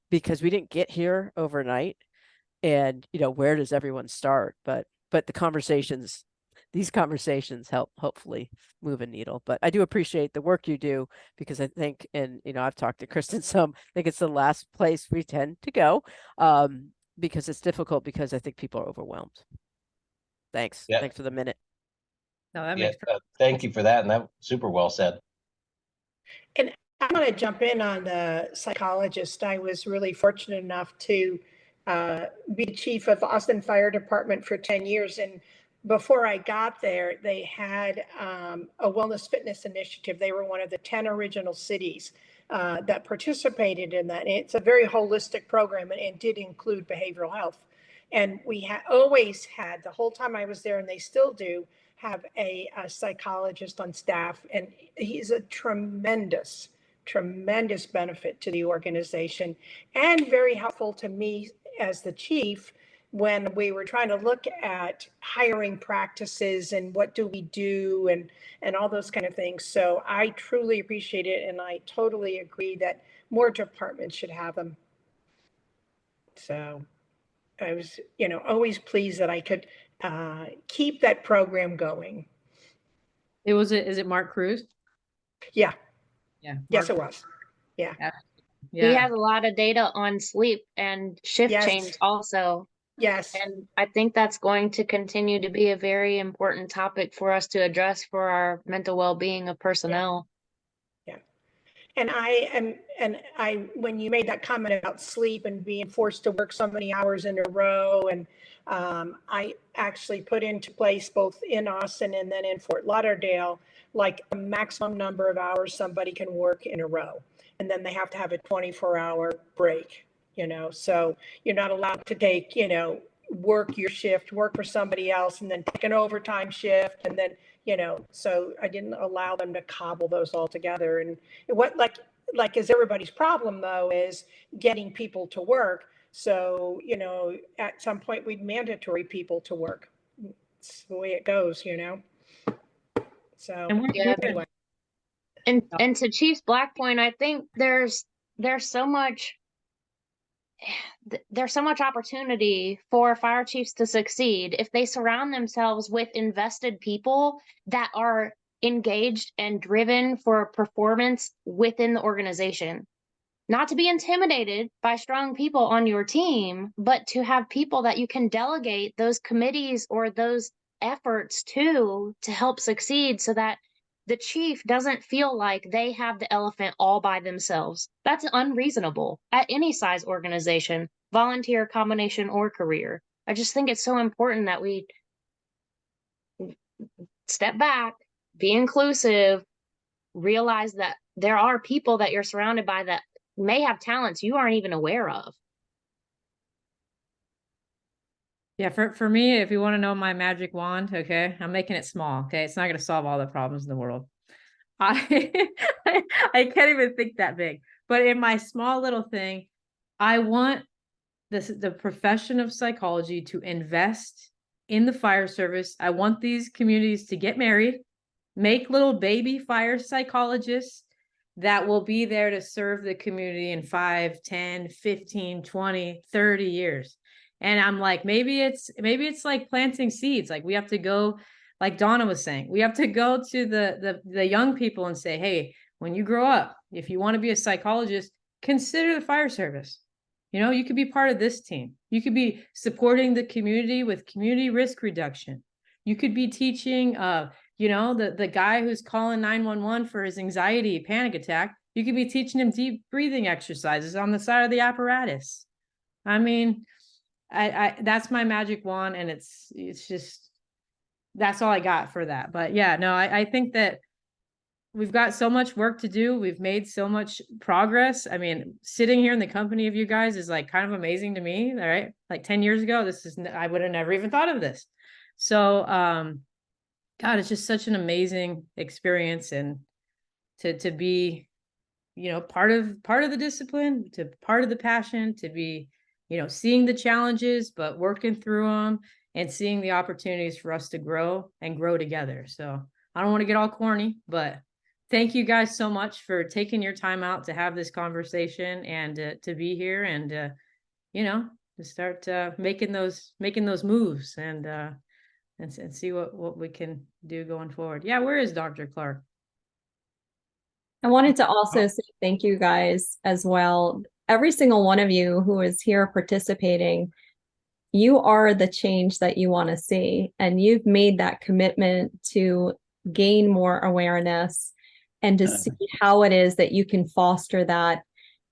because we didn't get here overnight. And where does everyone start? But these conversations help hopefully move a needle. But I do appreciate the work you do, because I think, and I've talked to Kristen some, I think it's the last place we tend to go, because it's difficult, because I think people are overwhelmed. Thanks. Yeah. Thanks for the minute. No, that makes thank you for that, and that super well said. And I want to jump in on the psychologist. I was really fortunate enough to be chief of Austin Fire Department for 10 years. And before I got there, they had a wellness fitness initiative. They were one of the 10 original cities that participated in that. And it's a very holistic program, and it did include behavioral health. And we always had, the whole time I was there, and they still do, have a psychologist on staff. And he's a tremendous benefit to the organization, and very helpful to me as the chief when we were trying to look at hiring practices and what do we do and all those kind of things. So I truly appreciate it, and I totally agree that more departments should have them. So I was, always pleased that I could keep that program going. Is it Mark Cruz? Yeah. Yeah. Yes, it was. Yeah. He has a lot of data on sleep and shift change also. Yes. And I think that's going to continue to be a very important topic for us to address for our mental well-being of personnel. Yeah. And when you made that comment about sleep and being forced to work so many hours in a row, and I actually put into place both in Austin and then in Fort Lauderdale, like a maximum number of hours somebody can work in a row. And then they have to have a 24-hour break, so you're not allowed to take, work your shift, work for somebody else, and then take an overtime shift. And then, so I didn't allow them to cobble those all together. And what, like is everybody's problem though, is getting people to work. So, at some point we'd mandatory people to work. It's the way it goes, So Yeah. anyway. And to Chief's Black point, I think there's so much opportunity for fire chiefs to succeed if they surround themselves with invested people that are engaged and driven for performance within the organization. Not to be intimidated by strong people on your team, but to have people that you can delegate those committees or those efforts to help succeed, so that the chief doesn't feel like they have the elephant all by themselves. That's unreasonable at any size organization, volunteer, combination, or career. I just think it's so important that we step back, be inclusive, realize that there are people that you're surrounded by that may have talents you aren't even aware of. Yeah, for me, if you want to know my magic wand, okay, I'm making it small. Okay, it's not going to solve all the problems in the world. I can't even think that big. But in my small little thing, I want the profession of psychology to invest in the fire service. I want these communities to get married, make little baby fire psychologists that will be there to serve the community in 5, 10, 15, 20, 30 years. And I'm like, maybe it's like planting seeds. Like we have to go, like Donna was saying, we have to go to the young people and say, hey, when you grow up, if you want to be a psychologist, consider the fire service. You could be part of this team. You could be supporting the community with community risk reduction. You could be teaching, the guy who's calling 911 for his anxiety panic attack. You could be teaching him deep breathing exercises on the side of the apparatus. I mean, I that's my magic wand, and it's just, that's all I got for that. But yeah, no, I think that we've got so much work to do. We've made so much progress. I mean, sitting here in the company of you guys is like kind of amazing to me. All right. Like 10 years ago, I would have never even thought of this. So, God, it's just such an amazing experience, and to be, part of the discipline, to part of the passion, to be, seeing the challenges, but working through them and seeing the opportunities for us to grow and grow together. So I don't want to get all corny, but thank you guys so much for taking your time out to have this conversation and to be here and, to start making those moves and see what we can do going forward. Yeah, where is Dr. Clark? I wanted to also say thank you guys as well. Every single one of you who is here participating, you are the change that you want to see. And you've made that commitment to gain more awareness and to see how it is that you can foster that.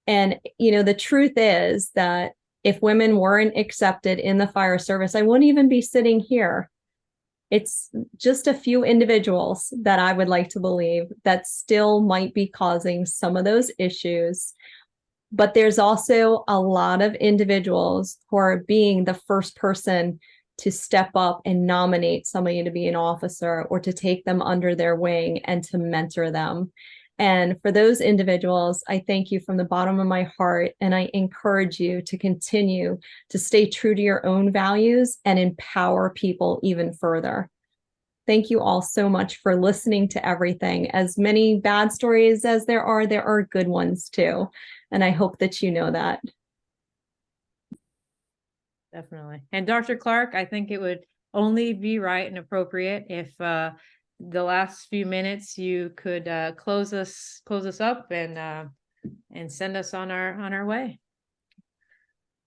And, the truth is that if women weren't accepted in the fire service, I wouldn't even be sitting here. It's just a few individuals that I would like to believe that still might be causing some of those issues. But there's also a lot of individuals who are being the first person to step up and nominate somebody to be an officer or to take them under their wing and to mentor them. And for those individuals, I thank you from the bottom of my heart. And I encourage you to continue to stay true to your own values and empower people even further. Thank you all so much for listening to everything. As many bad stories as there are good ones too. And I hope that you know that. Definitely. And Dr. Clark, I think it would only be right and appropriate if the last few minutes you could close us up and send us on our way.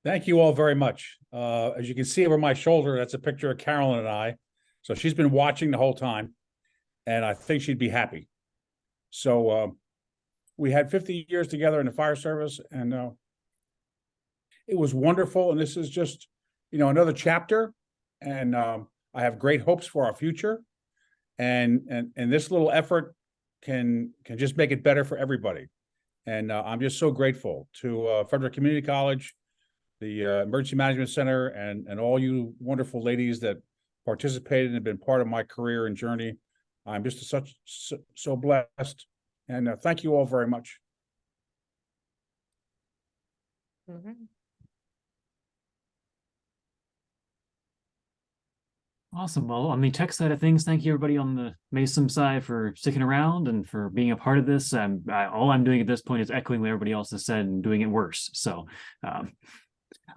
Thank you all very much. As you can see over my shoulder, that's a picture of Carolyn and I. So she's been watching the whole time, and I think she'd be happy. So we had 50 years together in the fire service, and it was wonderful. And this is just, another chapter, and I have great hopes for our future. And this little effort can just make it better for everybody. And I'm just so grateful to Frederick Community College, the Emergency Management Center, and all you wonderful ladies that participated and have been part of my career and journey. I'm just so blessed. And thank you all very much. Awesome. Well, on the tech side of things, thank you everybody on the MACEM side for sticking around and for being a part of this. All I'm doing at this point is echoing what everybody else has said and doing it worse. So I'm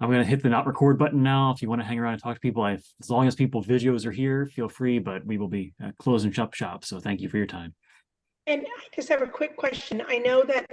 going to hit the not record button now. If you want to hang around and talk to people, as long as people's videos are here, feel free, but we will be closing shop. So thank you for your time. And I just have a quick question. I know that